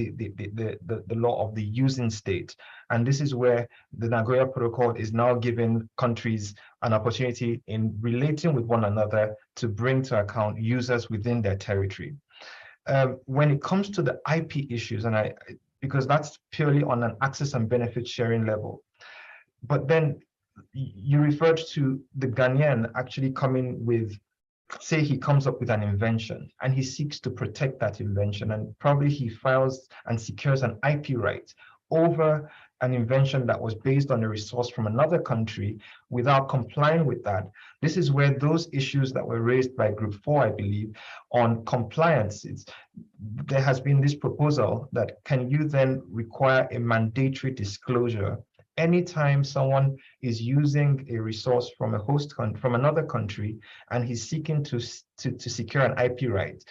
law of the using state. And this is where the Nagoya Protocol is now giving countries an opportunity in relating with one another to bring to account users within their territory. When it comes to the IP issues, and because that's purely on an access and benefit sharing level, but then you referred to the Ghanaian actually coming with, say he comes up with an invention and he seeks to protect that invention, and probably he files and secures an IP right over an invention that was based on a resource from another country without complying with that. This is where those issues that were raised by Group 4, I believe, on compliance, there has been this proposal that can you then require a mandatory disclosure anytime someone is using a resource from a host country, from another country, and he's seeking to secure an IP right,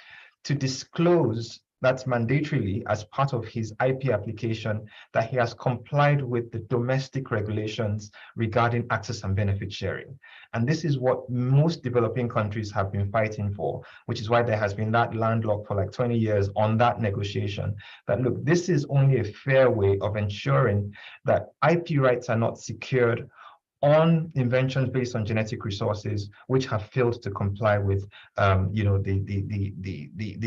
to disclose that's mandatorily as part of his IP application that he has complied with the domestic regulations regarding access and benefit sharing. And this is what most developing countries have been fighting for, which is why there has been that landlocked for like 20 years on that negotiation, that look, this is only a fair way of ensuring that IP rights are not secured on inventions based on genetic resources which have failed to comply with the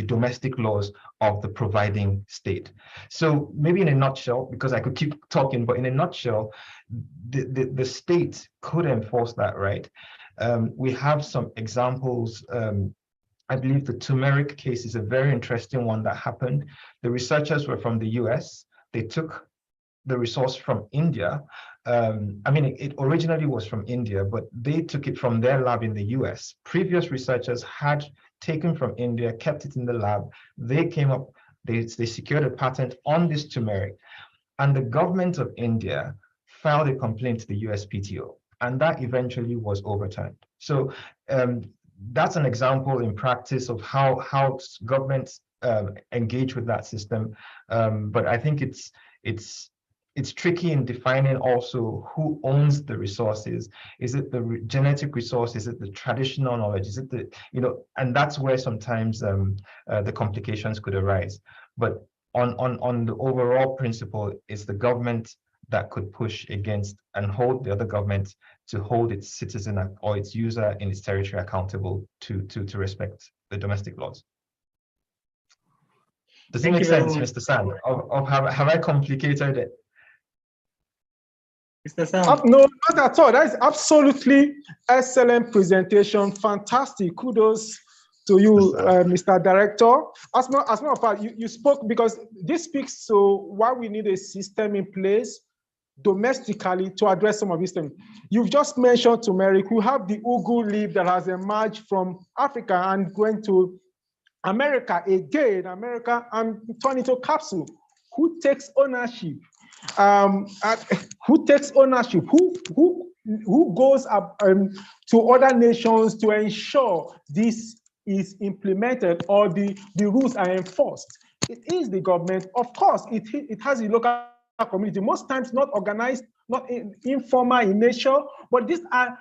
domestic laws of the providing state. So maybe in a nutshell, because I could keep talking, but in a nutshell, the state could enforce that right. We have some examples. I believe the turmeric case is a very interesting one that happened. The researchers were from the US. They took the resource from India. I mean, it originally was from India, but they took it from their lab in the US. Previous researchers had taken from India, kept it in the lab. They came up, they secured a patent on this turmeric. And the government of India filed a complaint to the USPTO, and that eventually was overturned. So that's an example in practice of how governments engage with that system. But I think it's tricky in defining also who owns the resources. Is it the genetic resource? Is it the traditional knowledge? Is it the, and that's where sometimes the complications could arise. But on the overall principle, it's the government that could push against and hold the other government to hold its citizen or its user in its territory accountable to respect the domestic laws. Does it make sense, Mr. Sand? Have I complicated it? Mr. Sam. No, not at all. That is absolutely excellent presentation. Fantastic. Kudos to you, Mr. Director. As a matter of fact, you spoke, because this speaks to why we need a system in place domestically to address some of these things. You've just mentioned turmeric. We have the ugu leaf that has emerged from Africa and going to America again, and turn into capsule. Who takes ownership? Who takes ownership? Who goes up to other nations to ensure this is implemented or the rules are enforced? It is the government. Of course, it has a local community, most times not organized, not informal in nature, but these are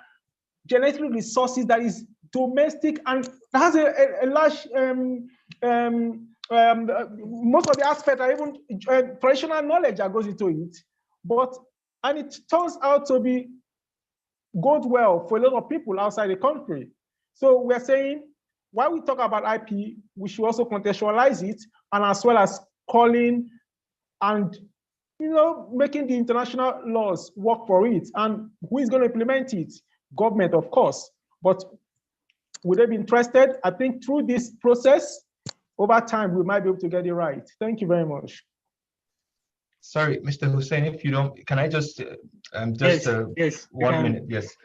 genetic resources that is domestic and has a large most of the aspects are even traditional knowledge that goes into it, and it turns out to be good well for a lot of people outside the country. So we're saying, while we talk about IP, we should also contextualize it, and as well as calling and making the international laws work for it. And who is going to implement it? Government, of course. But would they be interested? I think through this process, over time, we might be able to get it right. Thank you very much. Sorry, Mr. Hussein, if you don't, can I just yes, 1 minute? Yes.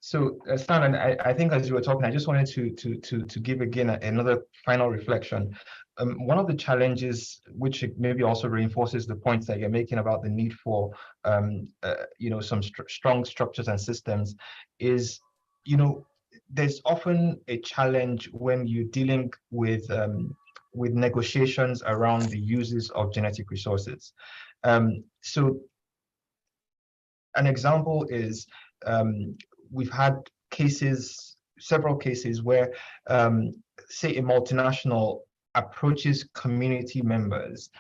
So, Stan, and I think as you were talking, I just wanted to give again another final reflection. One of the challenges, which maybe also reinforces the points that you're making about the need for, some strong structures and systems, is, there's often a challenge when you're dealing with negotiations around the uses of genetic resources. So, an example is we've had several cases where, say, a multinational approaches community members,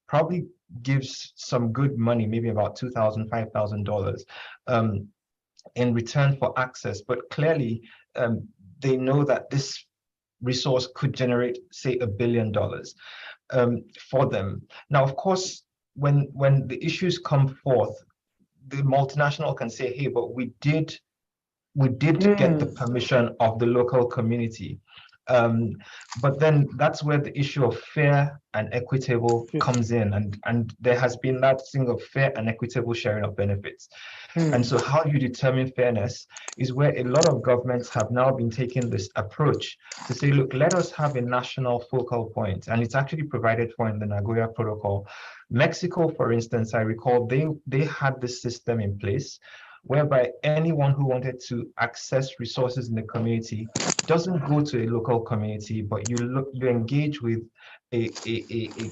probably gives some good money, maybe about $2,000, $5,000 in return for access, but clearly they know that this resource could generate, say, $1 billion for them. Now, of course, when the issues come forth, the multinational can say, hey, but we did get the permission of the local community. But then that's where the issue of fair and equitable comes in, and there has been that thing of fair and equitable sharing of benefits. And so how you determine fairness is where a lot of governments have now been taking this approach to say, look, let us have a national focal point, and it's actually provided for in the Nagoya Protocol. Mexico, for instance, I recall they had this system in place whereby anyone who wanted to access resources in the community doesn't go to a local community, but you engage with a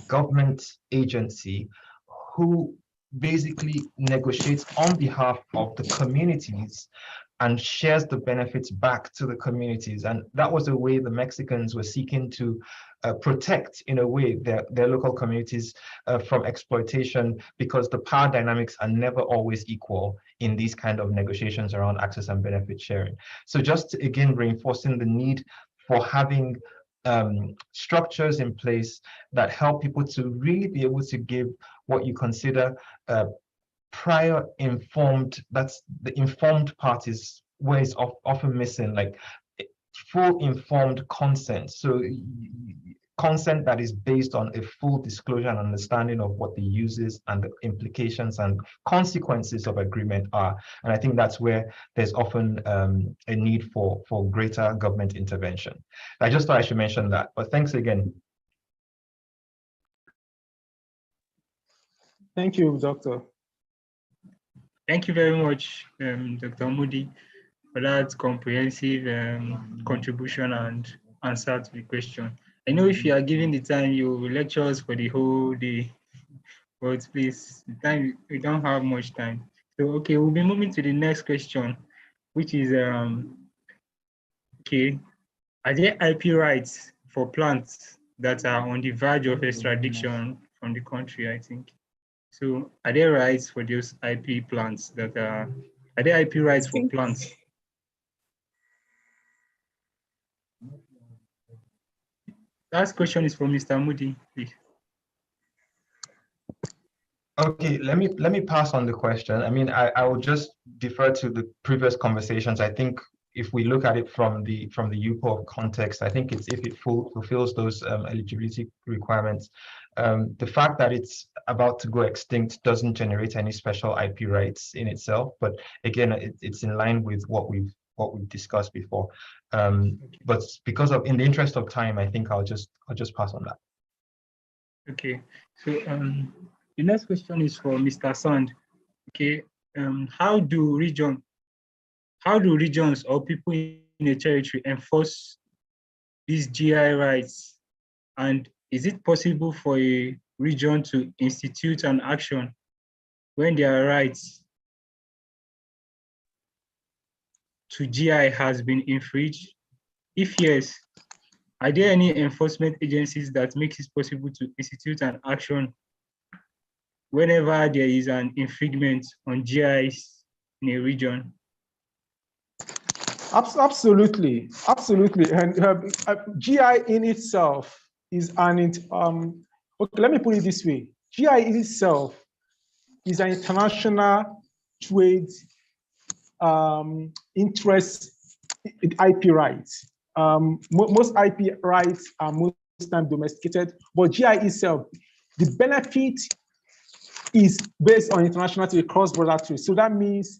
government agency who basically negotiates on behalf of the communities and shares the benefits back to the communities. And that was a way the Mexicans were seeking to protect, in a way, their local communities from exploitation, because the power dynamics are never always equal in these kind of negotiations around access and benefit sharing. So just again, reinforcing the need for having structures in place that help people to really be able to give what you consider prior informed, that's the informed part is where it's often missing, like full informed consent. So consent that is based on a full disclosure and understanding of what the uses and the implications and consequences of agreement are. And I think that's where there's often a need for greater government intervention. I just thought I should mention that, but thanks again. Thank you, Doctor. Thank you very much, Dr. Moody, for that comprehensive contribution and answer to the question. I know if you are given the time, you will lecture us for the whole day, but please, the time, we don't have much time. So, okay, we'll be moving to the next question, which is, okay, are there IP rights for plants that are on the verge of extradition from the country, I think? So are there rights for those IP plants that are there IP rights for plants? Last question is for Mr. Moody, please. Okay, let me pass on the question. I mean, I will just defer to the previous conversations. I think if we look at it from the UPOV context, I think it's if it fulfills those eligibility requirements. The fact that it's about to go extinct doesn't generate any special IP rights in itself, but again, it's in line with what we've discussed before. But because of, in the interest of time, I think I'll just pass on that. Okay, so the next question is for Mr. Sand. Okay, how do regions or people in a territory enforce these GI rights? And is it possible for a region to institute an action when their rights to GI has been infringed? If yes, are there any enforcement agencies that makes it possible to institute an action whenever there is an infringement on GIs in a region? Absolutely. And GI in itself is okay, let me put it this way. GI in itself is an international trade interest in IP rights. Most IP rights are most time domesticated, but GI itself, the benefit is based on international trade, cross-border trade. So that means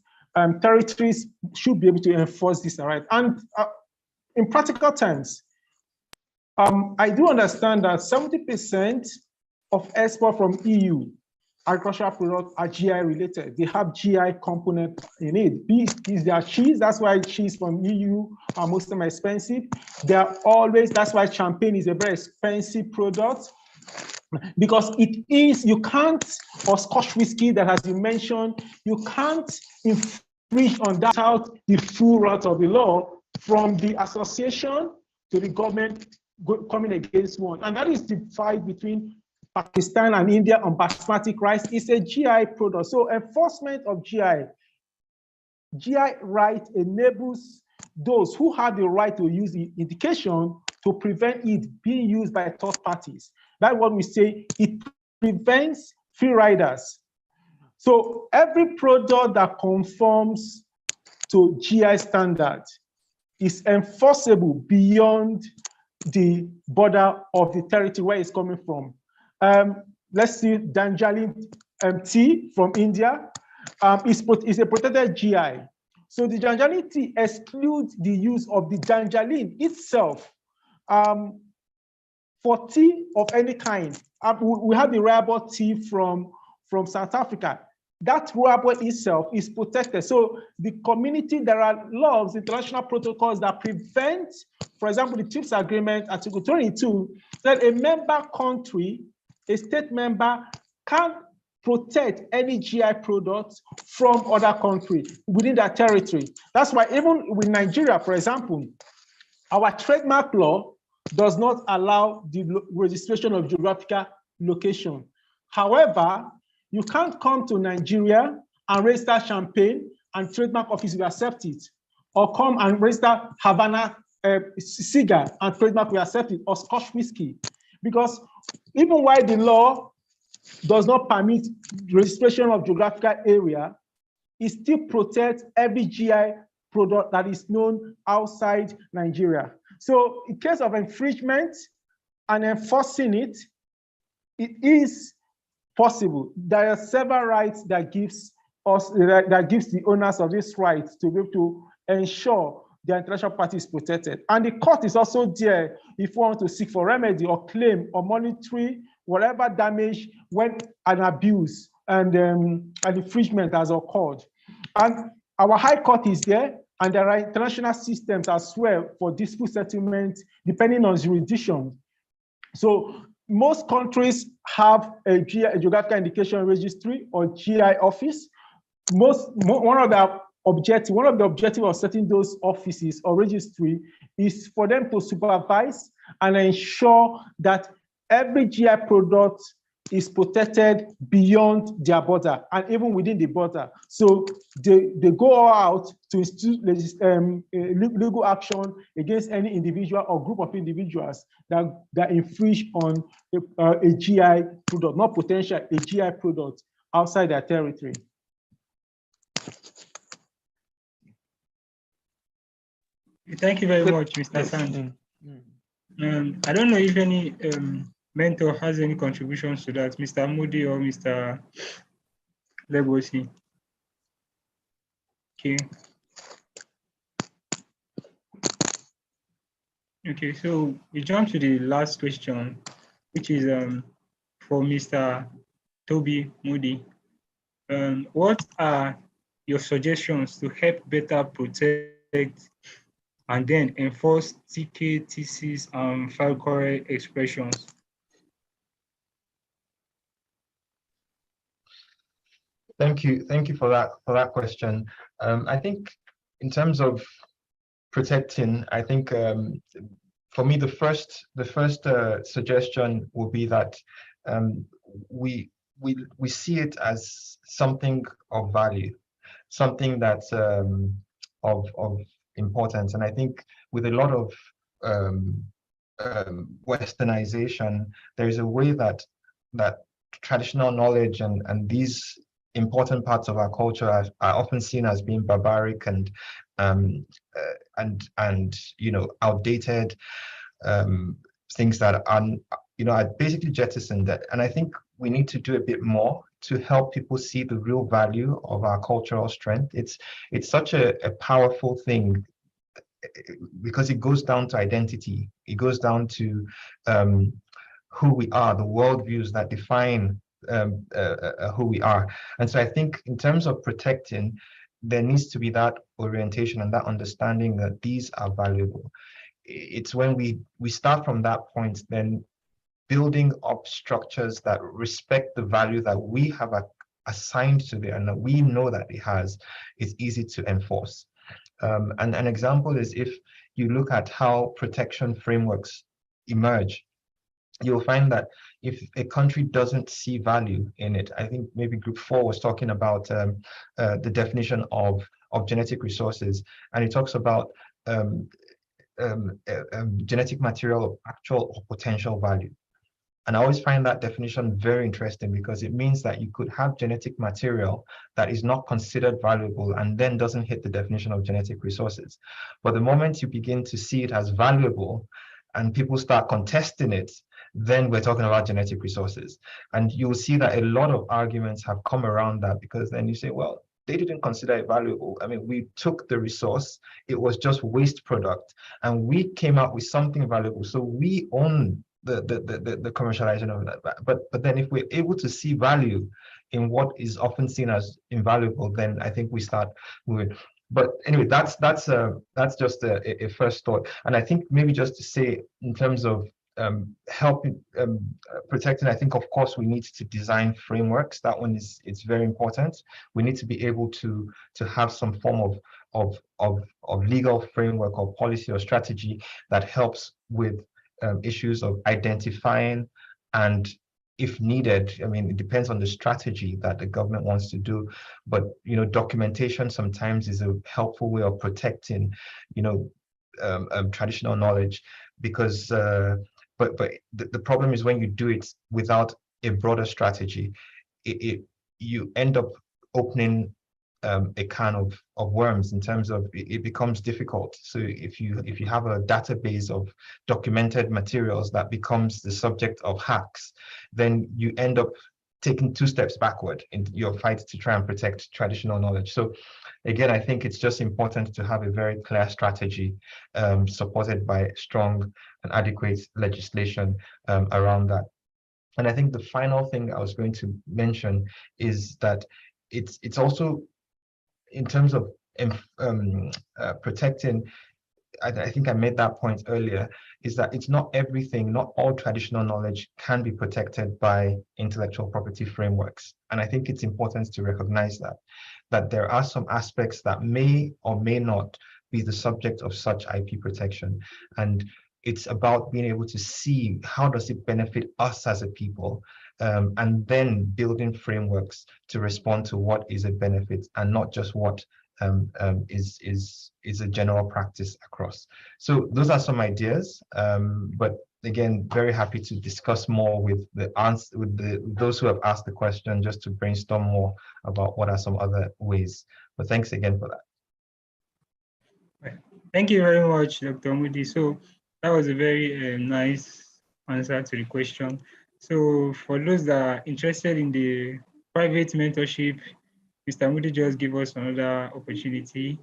territories should be able to enforce this right. And in practical terms, I do understand that 70% of export from EU agricultural products are GI related. They have GI component in it. Is their cheese? That's why cheese from EU are most of them expensive. They're always, that's why champagne is a very expensive product, because it is, you can't, or Scotch whiskey that has been mentioned, you can't infringe on that without the full wrath of the law from the association to the government coming against one. And that is the fight between Pakistan and India on basmati rice. Is a GI product. So enforcement of GI right enables those who have the right to use the indication to prevent it being used by third parties. That's what we say, it prevents free riders. So every product that conforms to GI standard is enforceable beyond the border of the territory where it's coming from. Let's see, Danjalin tea from India is a protected GI. So the Danjalin tea excludes the use of the Danjalin itself for tea of any kind. We have the rhubarb tea from South Africa. That rhubarb itself is protected. So the community, there are laws, international protocols that prevent, for example, the TRIPS agreement, Article 22, that a member country, a state member, can protect any GI products from other countries within their territory. That's why even with Nigeria, for example, our trademark law does not allow the registration of geographical location. However, you can't come to Nigeria and register champagne and trademark office will accept it, or come and register Havana cigar and trademark will accept it, or Scotch whiskey, because even while the law does not permit registration of geographical area, it still protects every GI product that is known outside Nigeria. So in case of infringement and enforcing it, it is possible. There are several rights that gives the owners of this right to be able to ensure the intellectual property is protected. And the court is also there if we want to seek for remedy or claim or monetary, whatever damage when an abuse and infringement has occurred. And our High Court is there, and there are international systems as well for dispute settlement, depending on jurisdiction. So most countries have a Geographical Indication Registry or GI office. One of the objectives of setting those offices or registry is for them to supervise and ensure that every GI product is protected beyond their border and even within the border. So they go out to institute legal action against any individual or group of individuals that infringe on a GI product, not potential, a GI product outside their territory. Thank you very much, Mr. Sand. I don't know if any mentor has any contributions to that, Mr. Moody or Mr. Lebosi. Okay, so we jump to the last question, which is for Mr. Toby Moody. What are your suggestions to help better protect and then enforce TK, thesis, and Folklore expressions? Thank you for that question. I think in terms of protecting, I think for me the first suggestion will be that we see it as something of value, something that's of importance. And I think with a lot of westernization, there is a way that traditional knowledge and these important parts of our culture are often seen as being barbaric and outdated, things that are basically jettisoned. And I think we need to do a bit more to help people see the real value of our cultural strength. It's such a powerful thing because it goes down to identity. It goes down to who we are, the worldviews that define who we are. And so I think in terms of protecting, there needs to be that orientation and that understanding that these are valuable. It's when we start from that point, then building up structures that respect the value that we have assigned to it and that we know that it has, is easy to enforce. And an example is if you look at how protection frameworks emerge, you'll find that if a country doesn't see value in it, I think maybe Group 4 was talking about the definition of genetic resources, and it talks about genetic material of actual or potential value. And I always find that definition very interesting because it means that you could have genetic material that is not considered valuable and then doesn't hit the definition of genetic resources. But the moment you begin to see it as valuable and people start contesting it, then we're talking about genetic resources. And you'll see that a lot of arguments have come around that, because then you say, well, they didn't consider it valuable. I mean, we took the resource, it was just waste product, and we came out with something valuable. So we own the commercialization of that. But then if we're able to see value in what is often seen as invaluable, then I think we start moving. But anyway, that's just a first thought. And I think maybe just to say in terms of helping protecting, I think of course we need to design frameworks. That one it's very important. We need to be able to have some form of legal framework or policy or strategy that helps with issues of identifying, and if needed, I mean, it depends on the strategy that the government wants to do, but documentation sometimes is a helpful way of protecting traditional knowledge, because but the problem is when you do it without a broader strategy, you end up opening a can of worms in terms of it becomes difficult. So if you have a database of documented materials that becomes the subject of hacks, then you end up taking 2 steps backward in your fight to try and protect traditional knowledge. So again, I think it's just important to have a very clear strategy supported by strong and adequate legislation around that. And I think the final thing I was going to mention is that it's also in terms of protecting, I think I made that point earlier, is that it's not everything, not all traditional knowledge can be protected by intellectual property frameworks. And I think it's important to recognize that there are some aspects that may or may not be the subject of such IP protection. And it's about being able to see how does it benefit us as a people, and then building frameworks to respond to what is a benefit and not just what is a general practice across. So those are some ideas, but again, very happy to discuss more with those who have asked the question, just to brainstorm more about what are some other ways. But thanks again for that. Thank you very much, Dr. Moody. So that was a very nice answer to the question. So for those that are interested in the private mentorship, Mr. Moody just gave us another opportunity.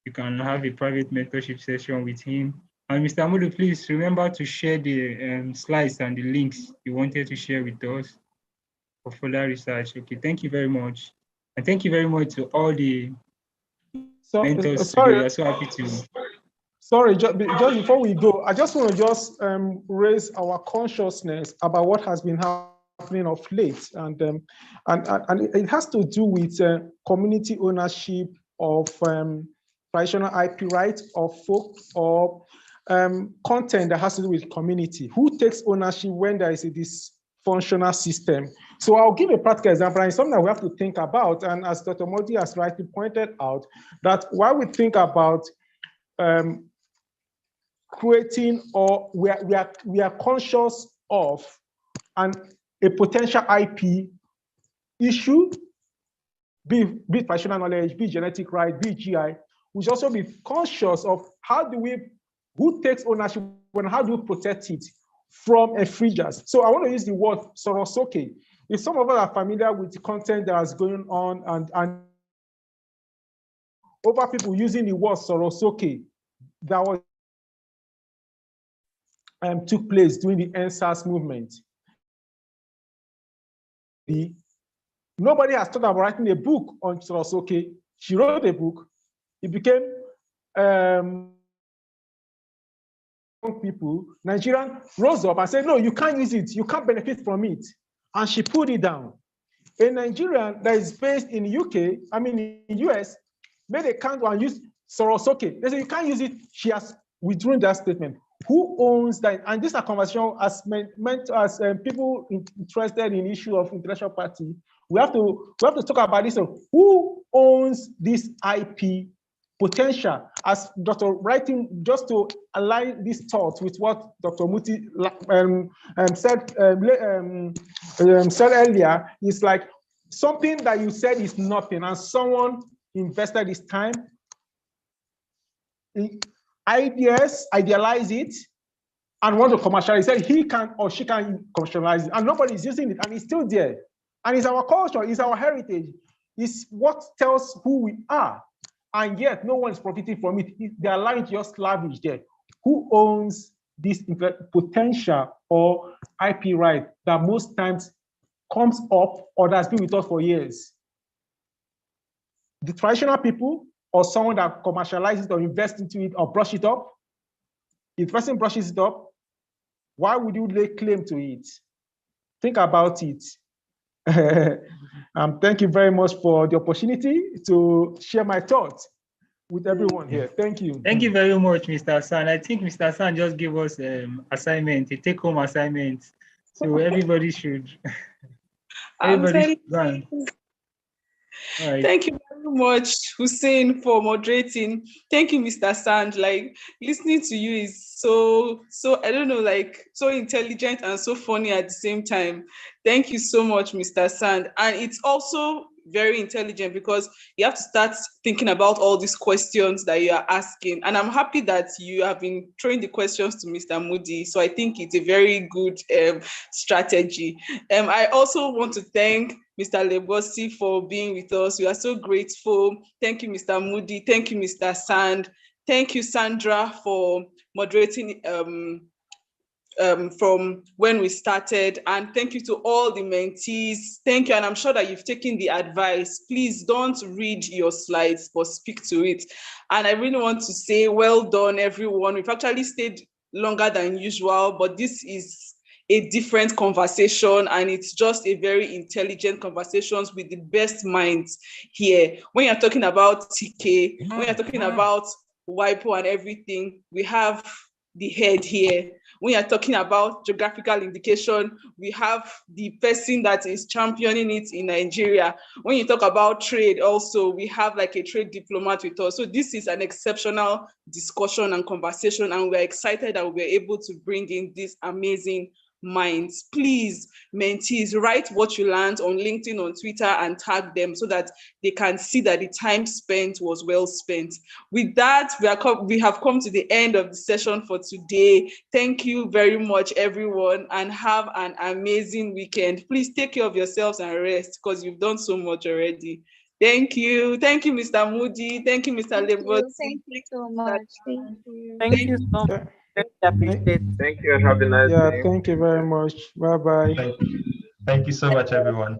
You can have a private mentorship session with him. And Mr. Moody, please remember to share the slides and the links you wanted to share with us for further research. Okay, thank you very much. And thank you very much to all the mentors today. We are so happy to. Sorry, just before we go, I just want to raise our consciousness about what has been happening of late, and it has to do with community ownership of traditional IP rights of folk or content that has to do with community. Who takes ownership when there is a dysfunctional system? So I'll give a practical example, and it's something that we have to think about. And as Dr. Modi has rightly pointed out, that while we think about creating, or we are conscious of a potential IP issue, be traditional knowledge, be genetic right, be GI, we should also be conscious of who takes ownership and how do we protect it from infringers. So I want to use the word sorosoke. If some of us are familiar with the content that is going on and over people using the word sorosoke, that was took place during the NSAS movement. Nobody has thought about writing a book on sorosoke. She wrote a book. It became people, Nigerian rose up and said, no, you can't use it. You can't benefit from it. And she put it down. A Nigerian that is based in the UK, in US, made a count and used sorosoke. They said, you can't use it. She has withdrawn that statement. Who owns that? And this is a conversation as people interested in the issue of intellectual property. We have to talk about this. So who owns this IP potential? As Dr. Writing, just to align these thoughts with what Dr. Muti said earlier, is like something that you said is nothing, and someone invested his time, idealize it, and want to commercialize it. He can or she can commercialize it, and nobody is using it, and it's still there. And it's our culture, it's our heritage, it's what tells who we are, and yet no one is profiting from it. They are lying just lavish there. Who owns this potential or IP right that most times comes up or that's been with us for years? The traditional people, or someone that commercializes it or invests into it or brush it up? If the person brushes it up, why would you lay claim to it? Think about it. Thank you very much for the opportunity to share my thoughts with everyone here. Thank you. Thank you very much, Mr. San. I think Mr. San just gave us assignment, a take-home assignment. So everybody should. Everybody should run. All right. Thank you very much, Hussein, for moderating. Thank you, Mr. Sand. Like, listening to you is so I don't know, like, so intelligent and so funny at the same time. Thank you so much, Mr. Sand. And it's also very intelligent because you have to start thinking about all these questions that you are asking. And I'm happy that you have been throwing the questions to Mr. Moody. So I think it's a very good strategy. I also want to thank Mr. Lebosi for being with us. We are so grateful. Thank you, Mr. Moody. Thank you, Mr. Sand. Thank you, Sandra, for moderating from when we started. And thank you to all the mentees. Thank you. And I'm sure that you've taken the advice. Please don't read your slides, but speak to it. And I really want to say, well done, everyone. We've actually stayed longer than usual, but this is a different conversation, and it's just a very intelligent conversations with the best minds here. When you're talking about TK, when you're talking about WIPO and everything, we have the head here. When you're talking about geographical indication, we have the person that is championing it in Nigeria. When you talk about trade also, we have like a trade diplomat with us. So this is an exceptional discussion and conversation, and we're excited that we're able to bring in these amazing minds. Please, mentees, write what you learned on LinkedIn, on Twitter, and tag them so that they can see that the time spent was well spent. With that, we have come to the end of the session for today. Thank you very much, everyone, and have an amazing weekend. Please take care of yourselves and rest, because you've done so much already. Thank you. Thank you, Mr. Moody. Thank you, Mr. Lebot. Thank you so much. Thank you. Thank you so much. Appreciate. Thank you and have a nice day. Thank you very much. Bye-bye. Thank you so much, everyone.